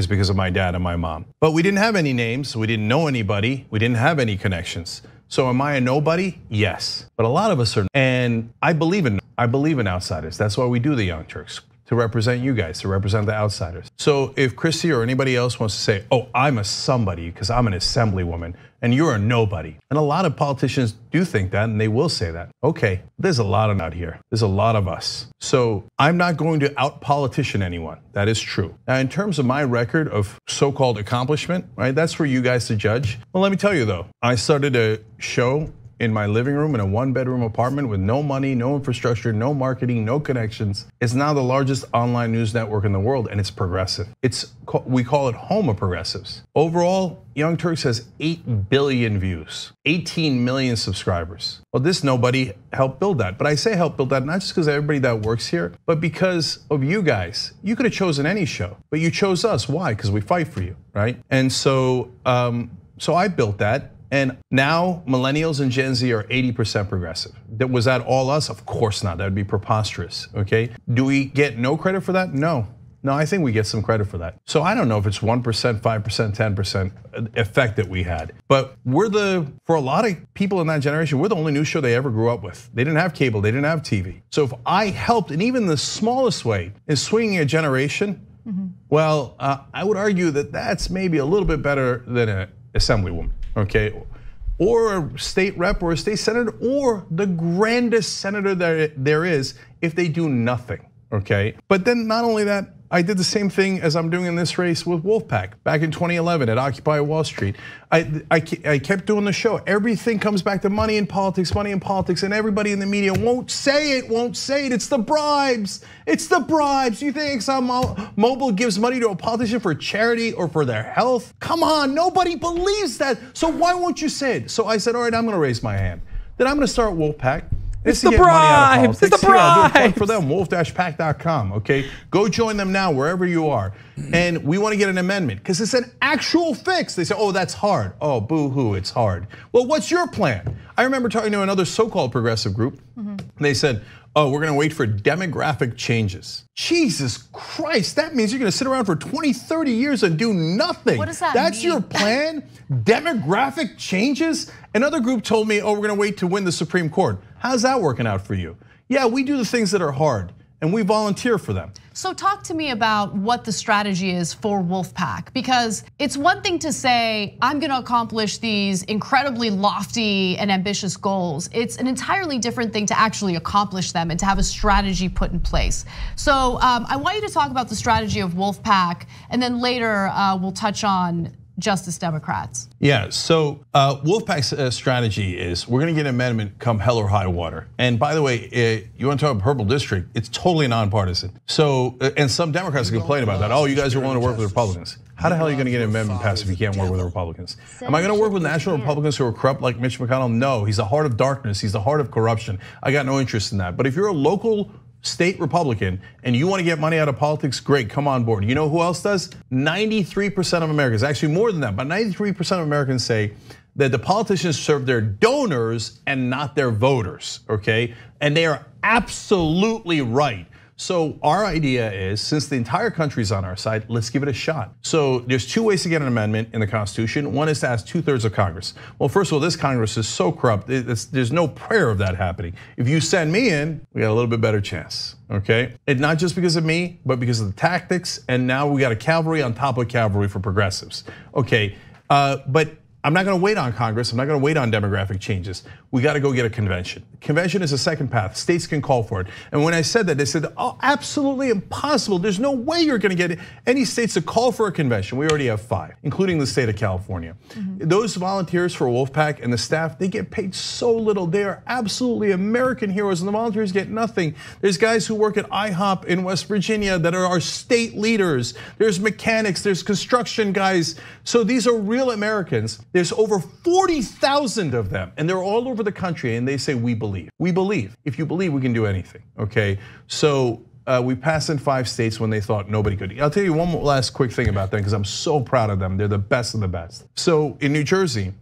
because of my dad and my mom. But we didn't have any names, we didn't know anybody, we didn't have any connections. So am I a nobody? Yes. But a lot of us are, and I believe in outsiders. That's why we do the Young Turks, to represent you guys, to represent the outsiders. So if Christy or anybody else wants to say, oh, I'm a somebody because I'm an assemblywoman and you're a nobody. And a lot of politicians do think that, and they will say that. Okay, there's a lot of out here. There's a lot of us. So I'm not going to out-politician anyone. That is true. Now, in terms of my record of so-called accomplishment, right, that's for you guys to judge. Well, let me tell you though, I started a show in my living room in a 1-bedroom apartment with no money, no infrastructure, no marketing, no connections. It's now the largest online news network in the world, and it's progressive. We call it home of progressives. Overall, Young Turks has 8 billion views, 18 million subscribers. Well, this nobody helped build that. But I say help build that not just because everybody that works here, but because of you guys. You could have chosen any show, but you chose us. Why? Because we fight for you, right? And so I built that. And now millennials and Gen Z are 80% progressive. Was that all us? Of course not, that would be preposterous, okay? Do we get no credit for that? No, I think we get some credit for that. So I don't know if it's 1%, 5%, 10% effect that we had. But for a lot of people in that generation, we're the only news show they ever grew up with. They didn't have cable, they didn't have TV. So if I helped in even the smallest way in swinging a generation, well, I would argue that that's maybe a little bit better than an assemblywoman. Okay, or a state rep or a state senator or the grandest senator there is if they do nothing, okay? But then not only that, I did the same thing as I'm doing in this race with Wolfpack back in 2011 at Occupy Wall Street. I kept doing the show. Everything comes back to money in politics, and everybody in the media won't say it. It's the bribes. It's the bribes. You think ExxonMobil gives money to a politician for charity or for their health? Come on, nobody believes that. So why won't you say it? So I said, all right, I'm gonna raise my hand. Then I'm gonna start Wolfpack. It's the bribes. It's the bribes. I'll do a plug for them, wolf-pack.com, okay? Go join them now, wherever you are. And we want to get an amendment, because it's an actual fix. They say, oh, that's hard. Oh, boo-hoo, it's hard. Well, what's your plan? I remember talking to another so-called progressive group. They said, oh, we're gonna wait for demographic changes. Jesus Christ, that means you're gonna sit around for 20, 30 years and do nothing. What does that That's mean? your plan? Demographic changes? Another group told me, oh, we're gonna wait to win the Supreme Court. How's that working out for you? Yeah, we do the things that are hard and we volunteer for them. So talk to me about what the strategy is for Wolfpack, because it's one thing to say, I'm gonna accomplish these incredibly lofty and ambitious goals. It's an entirely different thing to actually accomplish them and to have a strategy put in place. So I want you to talk about the strategy of Wolfpack, and then later we'll touch on Justice Democrats. Yeah, so Wolfpack's strategy is we're gonna get an amendment come hell or high water. And by the way, you wanna talk about purple district, it's totally nonpartisan. So, and some Democrats complain about that. Oh, you guys are willing to work with Republicans. How the hell are you gonna get an amendment passed if you can't work with the Republicans? Am I gonna work with national Republicans who are corrupt like Mitch McConnell? No, he's the heart of darkness, he's the heart of corruption. I got no interest in that. But if you're a local state Republican and you want to get money out of politics, great, come on board. You know who else does? 93% of Americans, actually more than that, but 93% of Americans say that the politicians serve their donors and not their voters, okay? And they are absolutely right. So our idea is, since the entire country's on our side, let's give it a shot. So there's two ways to get an amendment in the Constitution. One is to ask 2/3 of Congress. Well, first of all, this Congress is so corrupt, there's no prayer of that happening. If you send me in, we got a little bit better chance, okay? And not just because of me, but because of the tactics, and now we got a cavalry on top of cavalry for progressives. Okay, but I'm not gonna wait on Congress, I'm not gonna wait on demographic changes. We gotta go get a convention. Convention is a second path, states can call for it. And when I said that, they said, oh, absolutely impossible. There's no way you're gonna get any states to call for a convention. We already have 5, including the state of California. Those volunteers for Wolfpack and the staff, they get paid so little. They are absolutely American heroes, and the volunteers get nothing. There's guys who work at IHOP in West Virginia that are our state leaders. There's mechanics, there's construction guys. So these are real Americans. There's over 40,000 of them, and they're all over the country, and they say, we believe. We believe. If you believe, we can do anything, okay? So we passed in 5 states when they thought nobody could. I'll tell you one last quick thing about them, because I'm so proud of them. They're the best of the best. So in New Jersey,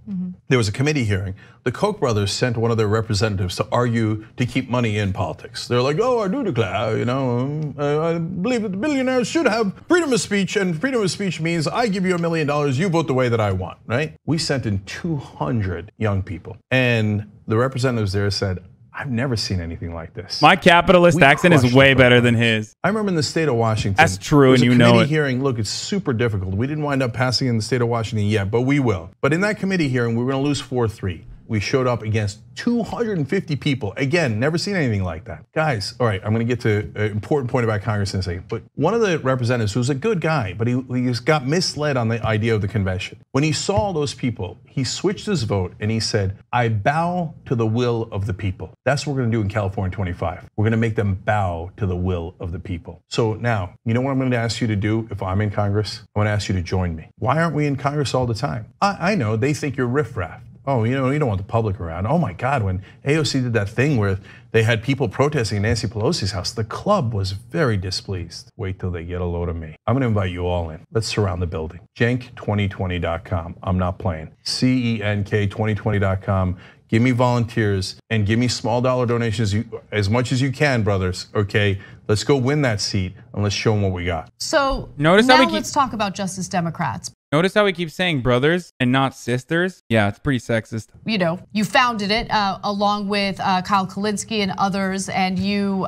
there was a committee hearing. The Koch brothers sent one of their representatives to argue to keep money in politics. They're like, oh, I do declare, I believe that the billionaires should have freedom of speech, and freedom of speech means I give you $1 million, you vote the way that I want, right? We sent in 200 young people, and the representatives there said, I've never seen anything like this. My capitalist accent is way better than his. I remember in the state of Washington. That's true, and you know it. Committee hearing, look, it's super difficult. We didn't wind up passing in the state of Washington yet, but we will. But in that committee hearing, we were gonna lose 4-3. We showed up against 250 people. Again, never seen anything like that. Guys, all right, I'm gonna get to an important point about Congress in a second. But one of the representatives, who's a good guy, but he got misled on the idea of the convention. When he saw those people, he switched his vote and he said, I bow to the will of the people. That's what we're gonna do in California 25. We're gonna make them bow to the will of the people. So now, you know what I'm gonna ask you to do if I'm in Congress? I'm gonna ask you to join me. Why aren't we in Congress all the time? I know, they think you're riffraff. Oh, you don't want the public around. Oh my God, when AOC did that thing where they had people protesting in Nancy Pelosi's house, the club was very displeased. Wait till they get a load of me. I'm gonna invite you all in. Let's surround the building. Cenk2020.com. I'm not playing. CENK2020.com. Give me volunteers and give me small dollar donations as much as you can, brothers, okay? Let's go win that seat and let's show them what we got. So now let's talk about Justice Democrats. Notice how we keep saying brothers and not sisters? Yeah, it's pretty sexist. You know, you founded it along with Kyle Kulinski and others, and you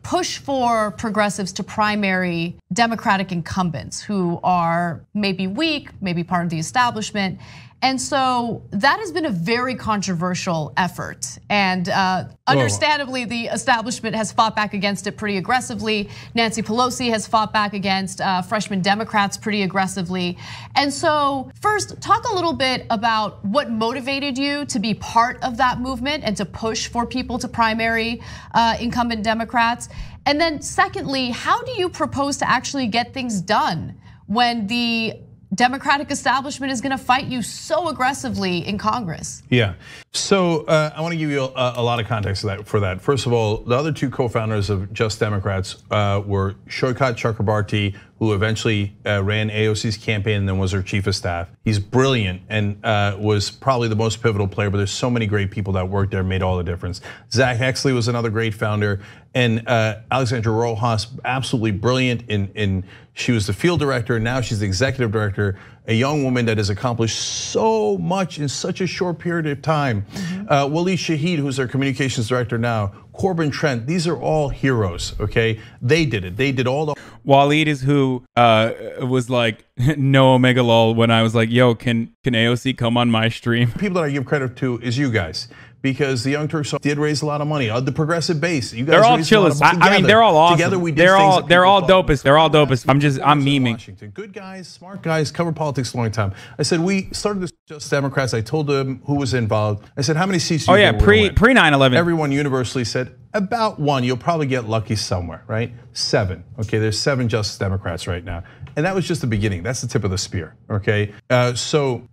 push for progressives to primary Democratic incumbents who are maybe weak, maybe part of the establishment. And so that has been a very controversial effort. And understandably, the establishment has fought back against it pretty aggressively. Nancy Pelosi has fought back against freshman Democrats pretty aggressively. And so first, talk a little bit about what motivated you to be part of that movement and to push for people to primary incumbent Democrats. And then secondly, how do you propose to actually get things done when the Democratic establishment is gonna fight you so aggressively in Congress? Yeah, so I wanna give you a lot of context for that. First of all, the other 2 co-founders of Just Democrats were Shokat Chakrabarti, who eventually ran AOC's campaign and then was her chief of staff. He's brilliant and was probably the most pivotal player, but there's so many great people that worked there, made all the difference. Zach Hexley was another great founder, and Alexandra Rojas, absolutely brilliant she was the field director, now she's the executive director, a young woman that has accomplished so much in such a short period of time. Waleed Shahid, who's our communications director now, Corbin Trent, these are all heroes, okay? They did it, they did all the- Waleed is who was like, no Omega lol when I was like, yo, can AOC come on my stream? People that I give credit to is you guys. Because the Young Turks did raise a lot of money. The progressive base, you guys. They're all chillers. I mean, they're all awesome. Together we did they're all dopest. They're all dopest. I'm memeing. Washington. Good guys, smart guys, cover politics a long time. I said we started this Just Democrats. I told them who was involved. I said how many seats? Oh yeah, pre 9/11. Everyone universally said about 1. You'll probably get lucky somewhere, right? 7. Okay, there's 7 Justice Democrats right now. And that was just the beginning. That's the tip of the spear, okay? And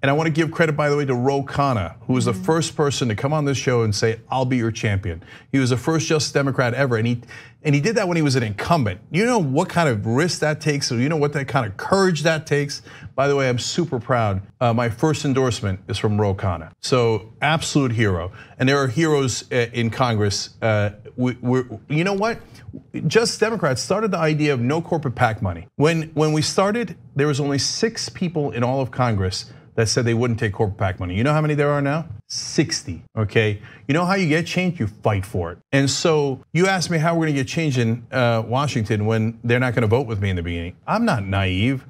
I want to give credit, by the way, to Ro Khanna, who was the first person to come on this show and say, I'll be your champion. He was the first Justice Democrat ever, and And he did that when he was an incumbent. You know what kind of risk that takes? So you know what that kind of courage that takes? By the way, I'm super proud. My first endorsement is from Ro Khanna. So absolute hero. And there are heroes in Congress. You know what? Just Democrats started the idea of no corporate PAC money. When we started, there was only 6 people in all of Congress that said they wouldn't take corporate PAC money. You know how many there are now? 60, okay? You know how you get change? You fight for it. And so you asked me how we're gonna get change in Washington when they're not gonna vote with me in the beginning. I'm not naive.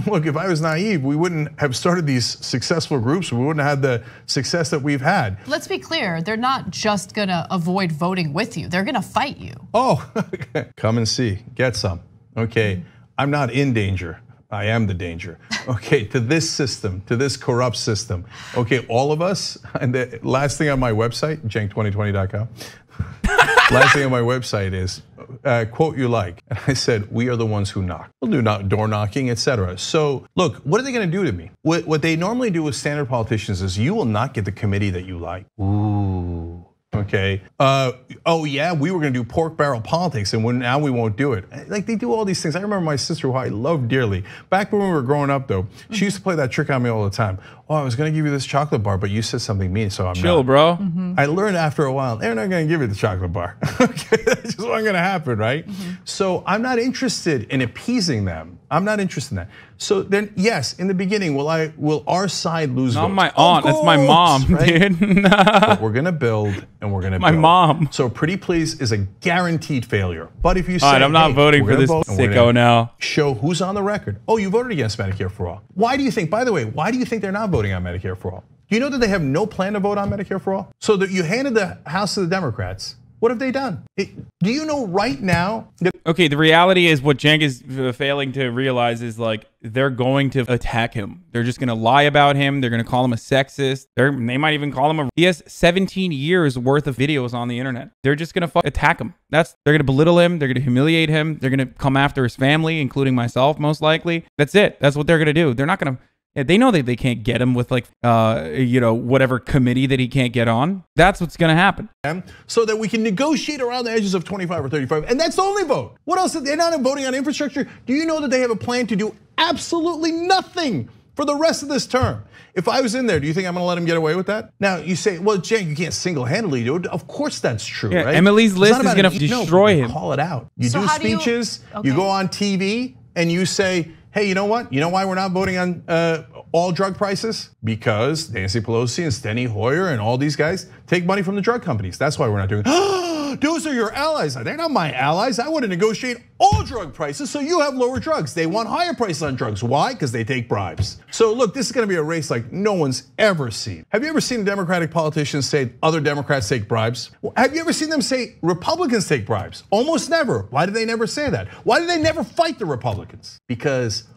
Look, if I was naive, we wouldn't have started these successful groups. We wouldn't have had the success that we've had. Let's be clear, they're not just gonna avoid voting with you. They're gonna fight you. Oh, come and see, get some, okay? I'm not in danger. I am the danger. Okay, to this system, to this corrupt system. Okay, all of us, and the last thing on my website, cenk2020.com. Last thing on my website is, quote you like. And I said, we are the ones who knock. We'll do door knocking, etc. So look, what are they gonna do to me? What they normally do with standard politicians is you will not get the committee that you like. Ooh. Okay. Oh yeah, we were gonna do pork barrel politics, and now we won't do it. Like they do all these things. I remember my sister, who I love dearly, back when we were growing up, though, she used to play that trick on me all the time. Oh, I was gonna give you this chocolate bar, but you said something mean, so I'm Chill, not. bro. I learned after a while, they're not gonna give you the chocolate bar. Okay, that's just not gonna happen, right? So I'm not interested in appeasing them. I'm not interested in that. So then, yes, in the beginning, will our side lose votes? Not my aunt, that's my mom, right? dude. But we're gonna build, and we're gonna My build. mom. So pretty please is a guaranteed failure. But if you say, All right, I'm not hey, voting we're for gonna this vote, and we're sicko gonna now. Show who's on the record. Oh, you voted against Medicare for all. Why do you think, by the way, why do you think they're not voting on Medicare for all? Do you know that they have no plan to vote on Medicare for all? So that you handed the House to the Democrats. What have they done? Do you know right now? Okay, the reality is what Cenk is failing to realize is like they're going to attack him. They're just gonna lie about him. They're gonna call him a sexist. They might even call him he has 17 years worth of videos on the internet. They're just gonna attack him. They're gonna belittle him. They're gonna humiliate him. They're gonna come after his family, including myself, most likely. That's it. That's what they're gonna do. They're not gonna. Yeah, they know that they can't get him with like, whatever committee that he can't get on. That's what's gonna happen. So that we can negotiate around the edges of 25 or 35, and that's the only vote. What else? They're not voting on infrastructure. Do you know that they have a plan to do absolutely nothing for the rest of this term? If I was in there, do you think I'm gonna let him get away with that? Now you say, well, Cenk, you can't single-handedly do it. Of course that's true, Yeah, right? Emily's list is gonna destroy him. Call it out. You So do how do you- speeches, okay. you go on TV, and you say, hey, you know what? You know why we're not voting on all drug prices? Because Nancy Pelosi and Steny Hoyer and all these guys take money from the drug companies. That's why we're not doing it. Those are your allies. They're not my allies. I want to negotiate all drug prices so you have lower drugs. They want higher prices on drugs. Why? Because they take bribes. So look, this is gonna be a race like no one's ever seen. Have you ever seen Democratic politicians say other Democrats take bribes? Well, have you ever seen them say Republicans take bribes? Almost never. Why do they never say that? Why do they never fight the Republicans? Because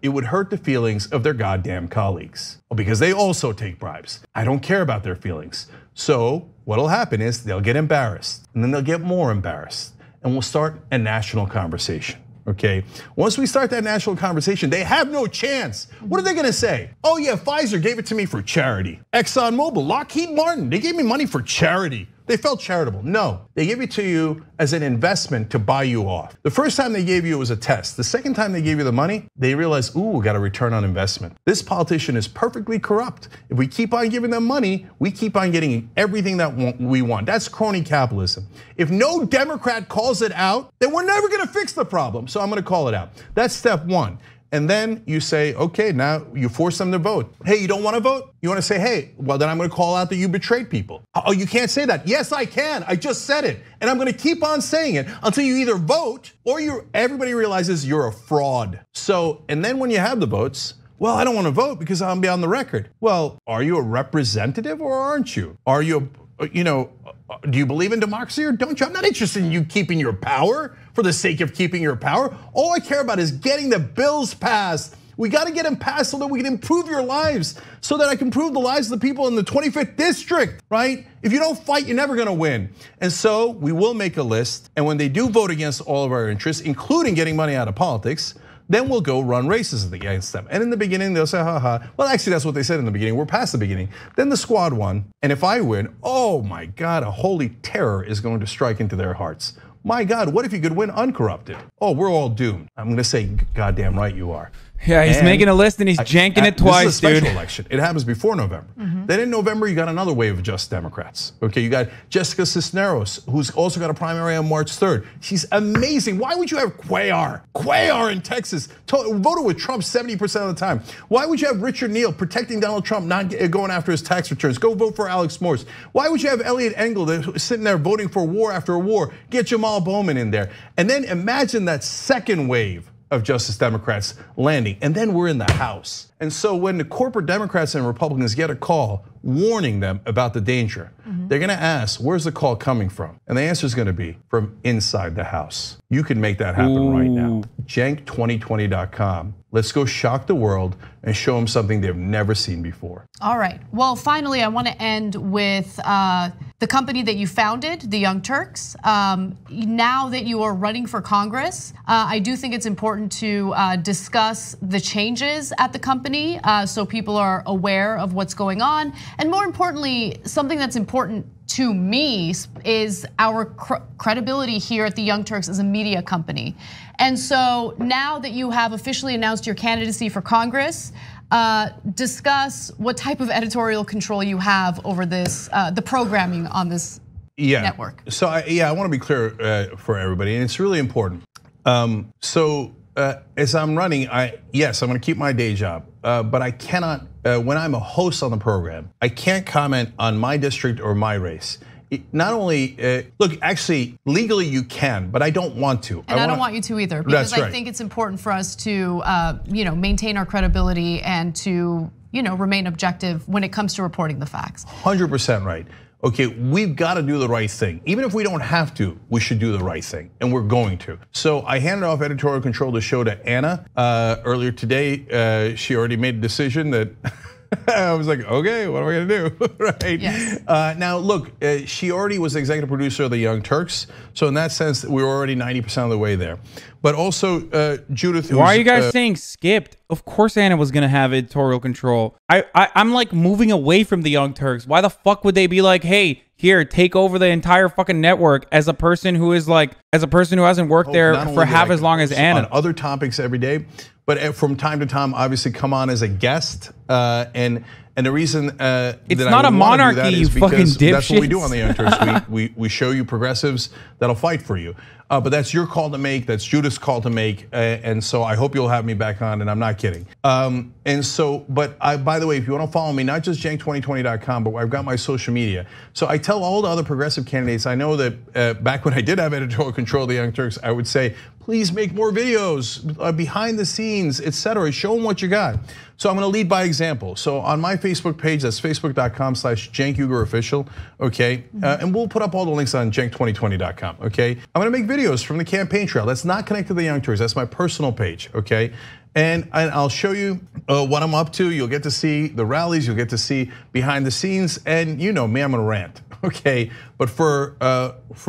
it would hurt the feelings of their goddamn colleagues. Well, because they also take bribes. I don't care about their feelings. So what'll happen is they'll get embarrassed, and then they'll get more embarrassed, and we'll start a national conversation. Okay, once we start that national conversation, they have no chance. What are they gonna say? Oh yeah, Pfizer gave it to me for charity. ExxonMobil, Lockheed Martin, they gave me money for charity. They felt charitable. No, they give it to you as an investment to buy you off. The first time they gave you it was a test. The second time they gave you the money, they realized, ooh, we got a return on investment. This politician is perfectly corrupt. If we keep on giving them money, we keep on getting everything that we want. That's crony capitalism. If no Democrat calls it out, then we're never gonna fix the problem. So I'm gonna call it out. That's step one. And then you say, okay, now you force them to vote. Hey, you don't wanna vote? You wanna say, hey, well then I'm gonna call out that you betrayed people. Oh, you can't say that. Yes, I can, I just said it. And I'm gonna keep on saying it until you either vote or everybody realizes you're a fraud. So, and then when you have the votes, well, I don't wanna vote because I'm on the record. Well, are you a representative or aren't you? Are you, do you believe in democracy or don't you? I'm not interested in you keeping your power for the sake of keeping your power. All I care about is getting the bills passed. We gotta get them passed so that we can improve your lives, so that I can improve the lives of the people in the 25th district, right? If you don't fight, you're never gonna win. And so we will make a list, and when they do vote against all of our interests, including getting money out of politics, then we'll go run races against them. And in the beginning, they'll say, haha. Well, actually, that's what they said in the beginning. We're past the beginning. Then the squad won. And if I win, oh my God, a holy terror is going to strike into their hearts. My God, what if you could win uncorrupted? Oh, we're all doomed. I'm going to say, goddamn right you are. Yeah, he's making a list and he's janking it twice, this is a special dude. election. It happens before November. Then in November, you got another wave of Just Democrats. Okay, you got Jessica Cisneros, who's also got a primary on March 3rd. She's amazing. Why would you have Cuellar in Texas, voted with Trump 70% of the time? Why would you have Richard Neal protecting Donald Trump, not going after his tax returns? Go vote for Alex Morse. Why would you have Elliot Engel sitting there voting for war after war? Get Jamal Bowman in there. And then imagine that second wave of Justice Democrats landing, and then we're in the House. And so when the corporate Democrats and Republicans get a call warning them about the danger, they're gonna ask, where's the call coming from? And the answer is gonna be from inside the House. You can make that happen right now. Cenk2020.com. Let's go shock the world and show them something they've never seen before. All right, well, finally, I wanna end with the company that you founded, the Young Turks. Now that you are running for Congress, I do think it's important to discuss the changes at the company so people are aware of what's going on. And more importantly, something that's important to me is our credibility here at the Young Turks as a media company. And so now that you have officially announced your candidacy for Congress, discuss what type of editorial control you have over this, the programming on this network. So I want to be clear for everybody, and it's really important. As I'm running, yes, I'm going to keep my day job, but I cannot. When I'm a host on the program, I can't comment on my district or my race. Not only, look, actually, legally you can, but I don't want to. And I don't want you to either, because I think it's important for us to, maintain our credibility and to, remain objective when it comes to reporting the facts. 100% right. Okay, we've got to do the right thing. Even if we don't have to, we should do the right thing, and we're going to. So I handed off editorial control of the show to Anna earlier today. She already made a decision that I was like, okay, what am I gonna do, right? Yes. Now look, she already was the executive producer of the Young Turks, so in that sense, we were already 90% of the way there. But also, Judith. Why are you guys saying skipped? Of course, Anna was gonna have editorial control. I'm like moving away from the Young Turks. Why the fuck would they be like, hey, here, take over the entire fucking network as a person who is like, as a person who hasn't worked there for half as long as Anna? On other topics every day, but from time to time, obviously come on as a guest. And the reason it's not a monarchy, you fucking dipshits. That's what we do on the Young Turks. We show you progressives that'll fight for you. But that's your call to make. That's Judith's call to make. And so I hope you'll have me back on. And I'm not kidding. And so, but by the way, if you want to follow me, not just Cenk2020.com, but I've got my social media. So I tell all the other progressive candidates. I know that back when I did have editorial control of the Young Turks, I would say, please make more videos behind the scenes, etc. Show them what you got. So I'm going to lead by example. So on my Facebook page, that's facebook.com/CenkUygur okay? And we'll put up all the links on Cenk2020.com, okay? I'm going to make videos from the campaign trail. That's not connected to the Young Turks. That's my personal page, okay? And I'll show you what I'm up to. You'll get to see the rallies. You'll get to see behind the scenes. And you know me, I'm going to rant, okay? But for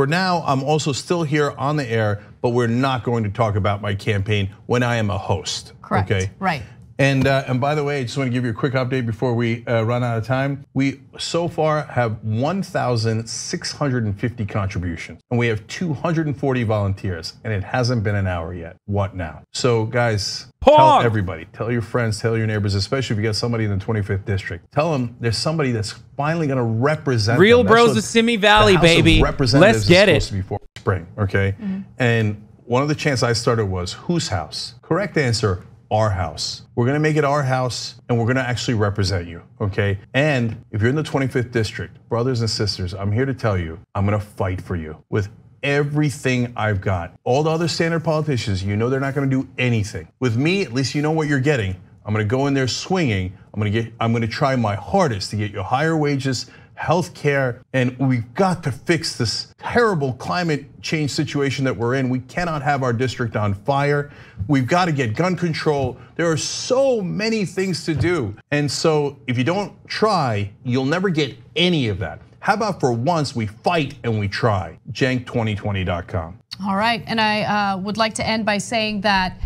now, I'm also still here on the air, but we're not going to talk about my campaign when I am a host. Correct, okay? Right. And by the way, I just want to give you a quick update before we run out of time. We so far have 1,650 contributions, and we have 240 volunteers, and it hasn't been an hour yet. What now? So guys, tell everybody, tell your friends, tell your neighbors, especially if you got somebody in the 25th district. Tell them there's somebody that's finally going to represent Real them. Bros of Simi Valley, baby. Let's get it. Supposed to be for spring, okay? And one of the chants I started was whose house? Correct answer. Our house. We're gonna make it our house, and we're gonna actually represent you, okay? And if you're in the 25th district, brothers and sisters, I'm here to tell you, I'm gonna fight for you with everything I've got. All the other standard politicians, you know they're not gonna do anything. With me, at least you know what you're getting. I'm gonna go in there swinging. I'm gonna try my hardest to get you higher wages, health care, and we've got to fix this terrible climate change situation that we're in. We cannot have our district on fire. We've got to get gun control. There are so many things to do. And so if you don't try, you'll never get any of that. How about for once we fight and we try? Cenk2020.com. All right, and I would like to end by saying that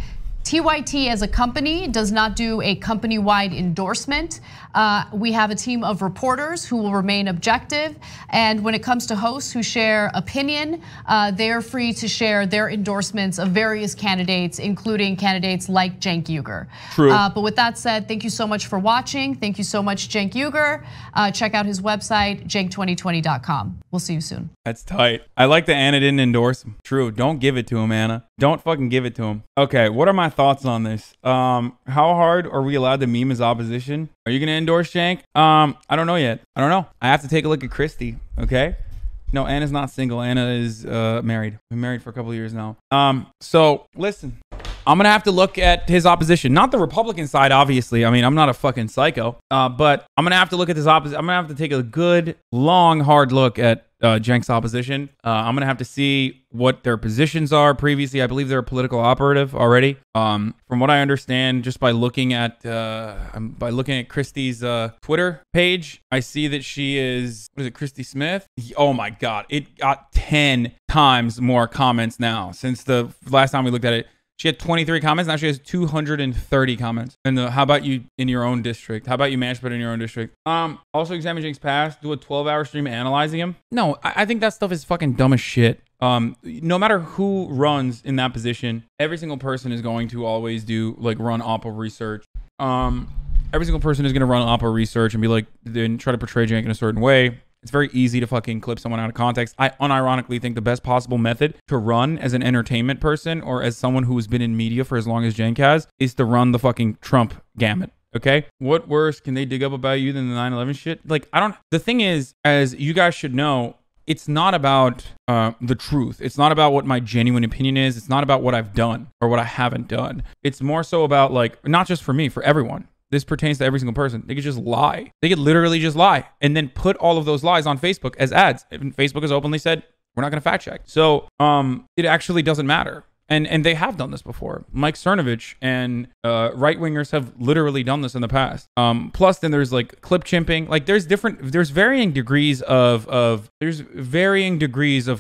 TYT as a company does not do a company-wide endorsement. We have a team of reporters who will remain objective. And when it comes to hosts who share opinion, they are free to share their endorsements of various candidates, including candidates like Cenk Uygur. True. But with that said, thank you so much for watching. Thank you so much, Cenk Uygur. Check out his website, cenk2020.com. We'll see you soon. That's tight. I like that Anna didn't endorse him. True. Don't give it to him, Anna. Don't fucking give it to him. Okay, what are my thoughts on this? How hard are we allowed to meme his opposition? Are you gonna endorse Cenk? I don't know yet. I don't know. I have to take a look at Christy. Okay. No, Anna's not single. Anna is married. Been married for a couple of years now. So listen, I'm gonna have to look at his opposition, not the Republican side, obviously. I mean, I'm not a fucking psycho, but I'm gonna have to look at this opposition. I'm gonna have to take a good, long, hard look at Cenk's opposition. I'm gonna have to see what their positions are. Previously, I believe they're a political operative already. From what I understand, just by looking at Christie's Twitter page, I see that she is, what is it, Christy Smith? Oh my God, it got 10 times more comments now since the last time we looked at it. She had 23 comments. Now she has 230 comments. And how about you in your own district? How about you mash put in your own district? Also examine Cenk's past. Do a 12-hour stream analyzing him. No, I think that stuff is fucking dumb as shit. No matter who runs in that position, every single person is going to always do like run Oppo research. Every single person is going to run Oppo research and be like, then try to portray Cenk in a certain way. It's very easy to fucking clip someone out of context. I unironically think the best possible method to run as an entertainment person or as someone who's been in media for as long as Cenk has is to run the fucking Trump gamut. Okay? What worse can they dig up about you than the 9/11 shit? Like, the thing is, as you guys should know, it's not about the truth. It's not about what my genuine opinion is. It's not about what I've done or what I haven't done. It's more so about, like, not just for me, for everyone. This pertains to every single person. They could just lie. They could literally just lie and then put all of those lies on Facebook as ads. And Facebook has openly said, we're not going to fact check. So it actually doesn't matter. And they have done this before. Mike Cernovich and right-wingers have literally done this in the past. Plus, then there's like clip chimping. Like there's varying degrees of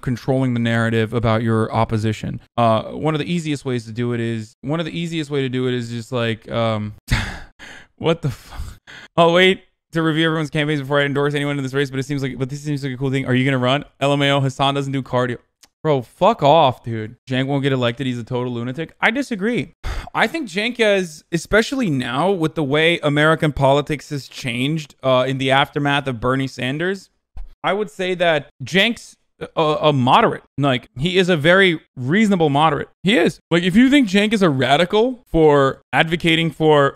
controlling the narrative about your opposition. One of the easiest ways to do it is just like what the fuck? I'll wait to review everyone's campaigns before I endorse anyone in this race, but this seems like a cool thing. Are you gonna run? LMAO, Hasan doesn't do cardio. Bro, fuck off, dude. Cenk won't get elected. He's a total lunatic. I disagree. I think Cenk has, especially now with the way American politics has changed in the aftermath of Bernie Sanders, I would say that Cenk's a moderate. Like, he is a very reasonable moderate. He is. Like, if you think Cenk is a radical for advocating for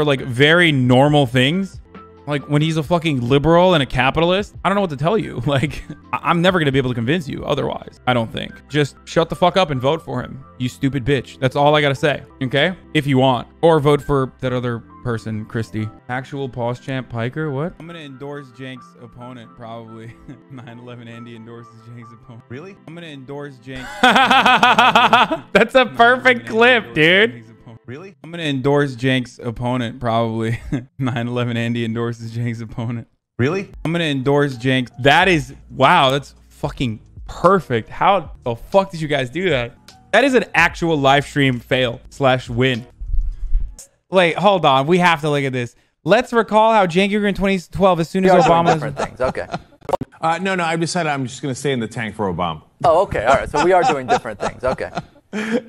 like very normal things, like when he's a fucking liberal and a capitalist, I don't know what to tell you. Like, I'm never going to be able to convince you otherwise, I don't think. Just shut the fuck up and vote for him, you stupid bitch. That's all I got to say, okay? If you want. Or vote for that other person, Christy. Actual pause champ Piker, what? I'm going to endorse Cenk's opponent, probably. 9/11 Andy endorses Cenk's opponent. Really? I'm going to endorse Cenk. That's a perfect clip, dude. Really? I'm going to endorse Cenk's opponent, probably. 9/11 Andy endorses Cenk's opponent. Really? I'm going to endorse Cenk. That is, wow, that's fucking perfect. How the fuck did you guys do that? That is an actual live stream fail / win. Wait, hold on. We have to look at this. Let's recall how Cenk Uygur in 2012, as soon as Obama... different things. Okay. No, I decided I'm just going to stay in the tank for Obama. Oh, okay. All right. So we are doing different things. Okay.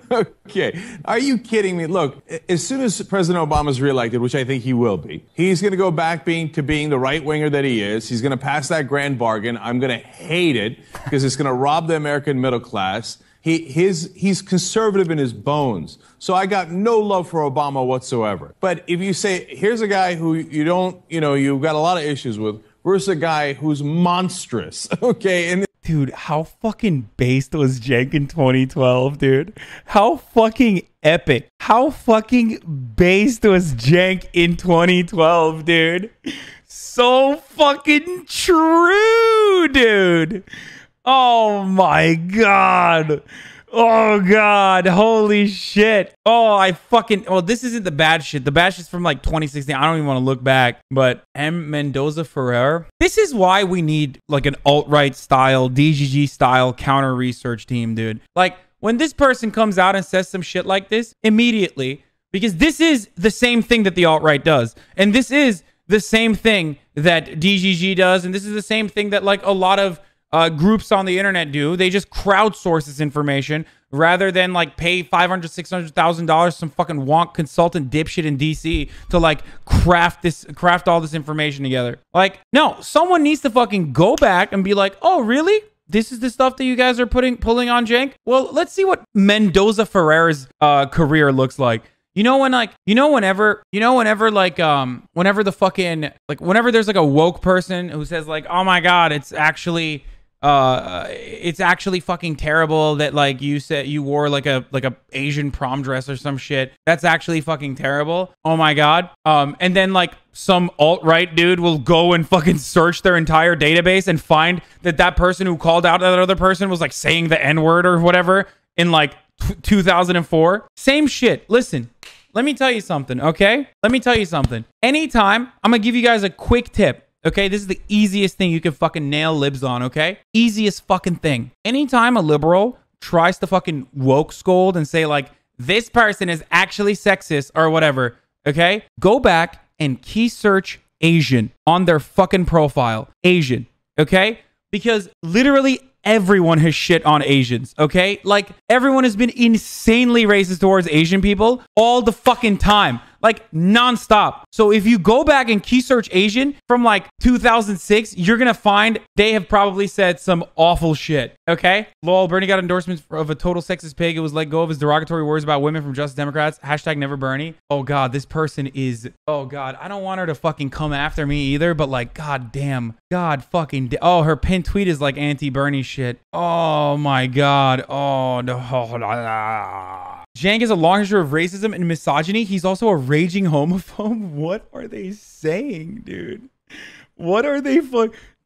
Okay. Are you kidding me? Look, as soon as President Obama's reelected, which I think he will be, he's going to go back to being the right winger that he is. He's going to pass that grand bargain. I'm going to hate it because it's going to rob the American middle class. He's conservative in his bones. So I got no love for Obama whatsoever. But if you say, here's a guy who you've got a lot of issues with, versus a guy who's monstrous, okay? And dude, how fucking based was Cenk in 2012, dude? How fucking epic. How fucking based was Cenk in 2012, dude? So fucking true, dude. Oh my God. Oh God, holy shit. This isn't the bad shit. The bad shit's from like 2016. I don't even want to look back. But M. Mendoza Ferrer. This is why we need like an alt-right style, DGG style counter research team, dude. Like, when this person comes out and says some shit like this, immediately, because this is the same thing that the alt-right does. And this is the same thing that DGG does. And this is the same thing that like a lot of groups on the internet do. They just crowdsource this information rather than like pay $500,000, $600,000 some fucking wonk consultant dipshit in DC to like craft all this information together. Like, no, someone needs to fucking go back and be like, oh, really? This is the stuff that you guys are pulling on Cenk? Well, let's see what Mendoza Ferrer's career looks like. Whenever the fucking, like, whenever there's like a woke person who says like, oh my God, it's actually fucking terrible that like you said you wore like a Asian prom dress or some shit. That's actually fucking terrible. Oh my God. And then like some alt-right dude will go and fucking search their entire database and find that person who called out that other person was like saying the N-word or whatever in like 2004. Same shit. Listen, let me tell you something, okay? Let me tell you something. Anytime, I'm gonna give you guys a quick tip, okay? This is the easiest thing you can fucking nail libs on, okay? Easiest fucking thing. Anytime a liberal tries to fucking woke scold and say like, this person is actually sexist or whatever, okay? Go back and key search Asian on their fucking profile. Asian, okay? Because literally everyone has shit on Asians, okay? Like, everyone has been insanely racist towards Asian people all the fucking time. Like, nonstop. So if you go back and key search Asian from like 2006, you're gonna find they have probably said some awful shit, okay? Lol, Bernie got endorsements of a total sexist pig. It was let go of his derogatory words about women from Justice Democrats. Hashtag never Bernie. Oh God, this person is, oh God, I don't want her to fucking come after me either, but like, God damn. God fucking, oh, her pinned tweet is like anti-Bernie shit. Oh my God. Oh no. Cenk has a long history of racism and misogyny. He's also a raging homophobe. What are they saying, dude? What are they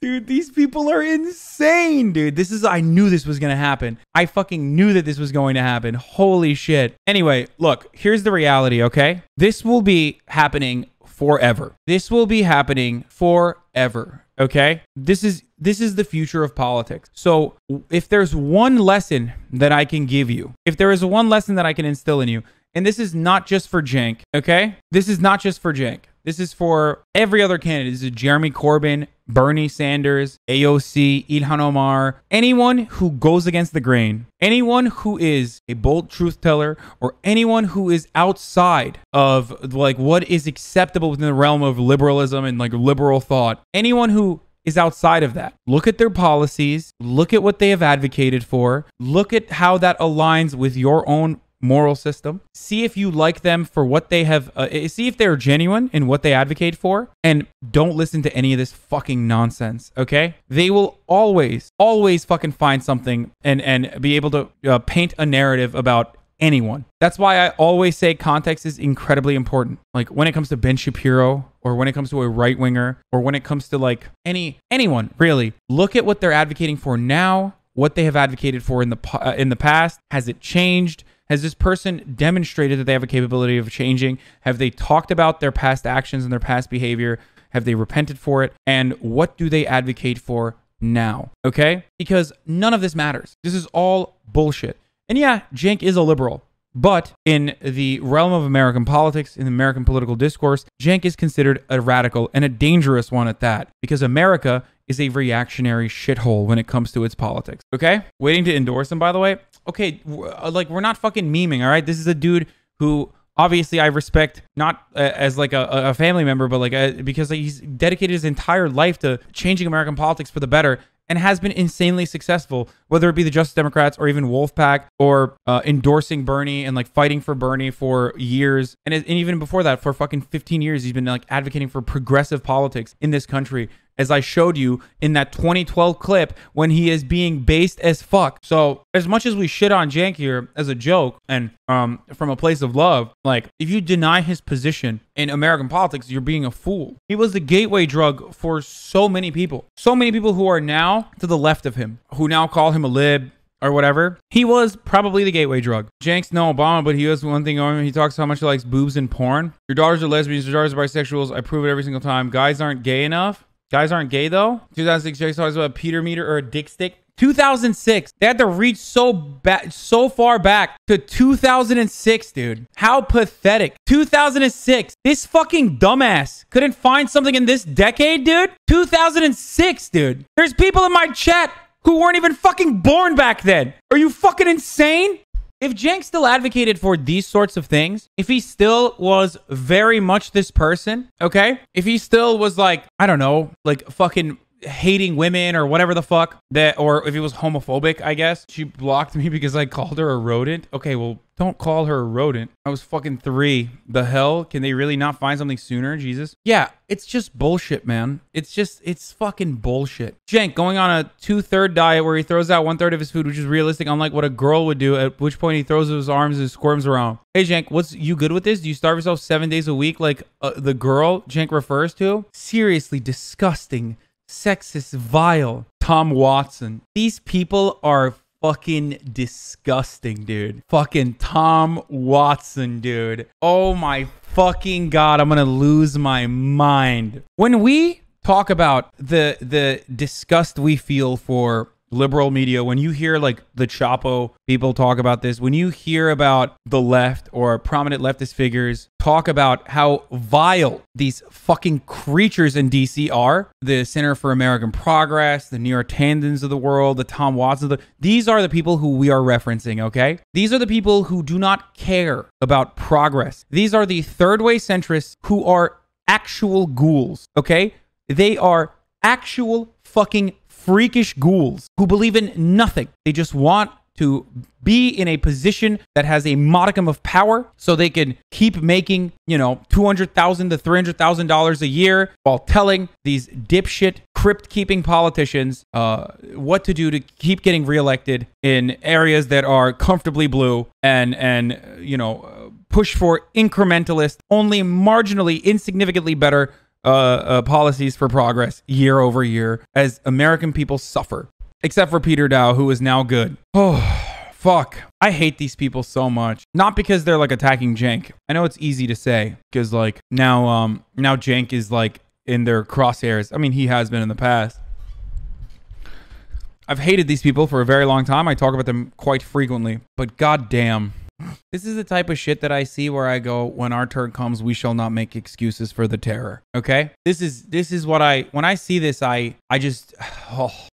dude, these people are insane, dude. I knew this was going to happen. I fucking knew that this was going to happen. Holy shit. Anyway, look, here's the reality, okay? This will be happening forever. This will be happening forever, okay? This is the future of politics. So if there's one lesson that I can give you, if there is one lesson that I can instill in you, and this is not just for Cenk, okay? This is not just for Cenk. This is for every other candidate. This is Jeremy Corbyn, Bernie Sanders, AOC, Ilhan Omar, anyone who goes against the grain, anyone who is a bold truth teller, or anyone who is outside of like what is acceptable within the realm of liberalism and like liberal thought, anyone who is outside of that. Look at their policies, look at what they have advocated for, look at how that aligns with your own moral system. See if you like them for what they have, see if they're genuine in what they advocate for, and don't listen to any of this fucking nonsense, okay? They will always fucking find something and be able to paint a narrative about anyone. That's why I always say context is incredibly important. Like when it comes to Ben Shapiro, or when it comes to a right winger, or when it comes to like anyone really, look at what they're advocating for now, what they have advocated for in the past. Has it changed? Has this person demonstrated that they have a capability of changing? Have they talked about their past actions and their past behavior? Have they repented for it? And what do they advocate for now? Okay? Because none of this matters. This is all bullshit. And yeah, Cenk is a liberal. But in the realm of American politics, in the American political discourse, Cenk is considered a radical and a dangerous one at that. Because America is a reactionary shithole when it comes to its politics. Okay? Waiting to endorse him, by the way. Okay, like we're not fucking memeing, all right? This is a dude who obviously I respect, not as like a family member, but like because he's dedicated his entire life to changing American politics for the better and has been insanely successful, whether it be the Justice Democrats or even Wolfpack, or endorsing Bernie and like fighting for Bernie for years. And even before that, for fucking 15 years, he's been like advocating for progressive politics in this country, as I showed you in that 2012 clip when he is being based as fuck. So as much as we shit on Cenk here as a joke and from a place of love, like if you deny his position in American politics, you're being a fool. He was the gateway drug for so many people who are now to the left of him, who now call him a lib or whatever. He was probably the gateway drug. Cenk's no Obama, but he has one thing on him. He talks how much he likes boobs and porn. Your daughters are lesbians, your daughters are bisexuals. I prove it every single time. Guys aren't gay enough. Guys aren't gay though. 2006, Jake talks about a Peter meter or a dick stick. 2006. They had to reach so far back to 2006, dude. How pathetic. 2006. This fucking dumbass couldn't find something in this decade, dude. 2006, dude. There's people in my chat who weren't even fucking born back then. Are you fucking insane? If Cenk still advocated for these sorts of things, if he still was very much this person, okay? If he still was like, I don't know, like fucking hating women or whatever the fuck that, or if he was homophobic, I guess. She blocked me because I called her a rodent. Okay, well, don't call her a rodent. I was fucking 3. The hell? Can they really not find something sooner? Jesus. Yeah, it's just bullshit, man. It's fucking bullshit. Cenk going on a 2/3 diet where he throws out 1/3 of his food, which is realistic, unlike what a girl would do, at which point he throws his arms and squirms around. Hey, Cenk, you good with this? Do you starve yourself 7 days a week like the girl Cenk refers to? Seriously, disgusting. Sexist, vile. Tom Watson. These people are fucking disgusting, dude. Fucking Tom Watson, dude. Oh my fucking God, I'm gonna lose my mind. When we talk about the disgust we feel for liberal media, when you hear like the Chapo people talk about this, when you hear about the left or prominent leftist figures talk about how vile these fucking creatures in DC are, the Center for American Progress, the New York Tandons of the world, the Tom Watsons, these are the people who we are referencing, okay? These are the people who do not care about progress. These are the third way centrists who are actual ghouls, okay? They are actual fucking freakish ghouls who believe in nothing. They just want to be in a position that has a modicum of power so they can keep making, you know, $200,000 to $300,000 a year while telling these dipshit crypt-keeping politicians what to do to keep getting reelected in areas that are comfortably blue and you know, push for incrementalist, only marginally, insignificantly better policies for progress year over year as American people suffer. Except for Peter Dow, who is now good. Oh, fuck. I hate these people so much. Not because they're like attacking Cenk. I know it's easy to say because like now Cenk is like in their crosshairs. I mean, he has been in the past. I've hated these people for a very long time. I talk about them quite frequently, but goddamn. This is the type of shit that I see where I go, when our turn comes, we shall not make excuses for the terror. Okay? This is what when I see this, I just,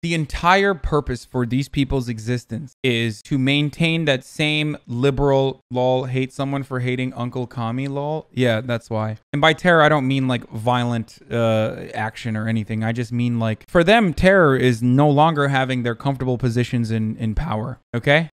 the entire purpose for these people's existence is to maintain that same liberal lol, hate someone for hating Uncle Kami lol. Yeah, that's why. And by terror, I don't mean like violent action or anything. I just mean like, for them, terror is no longer having their comfortable positions in power. Okay?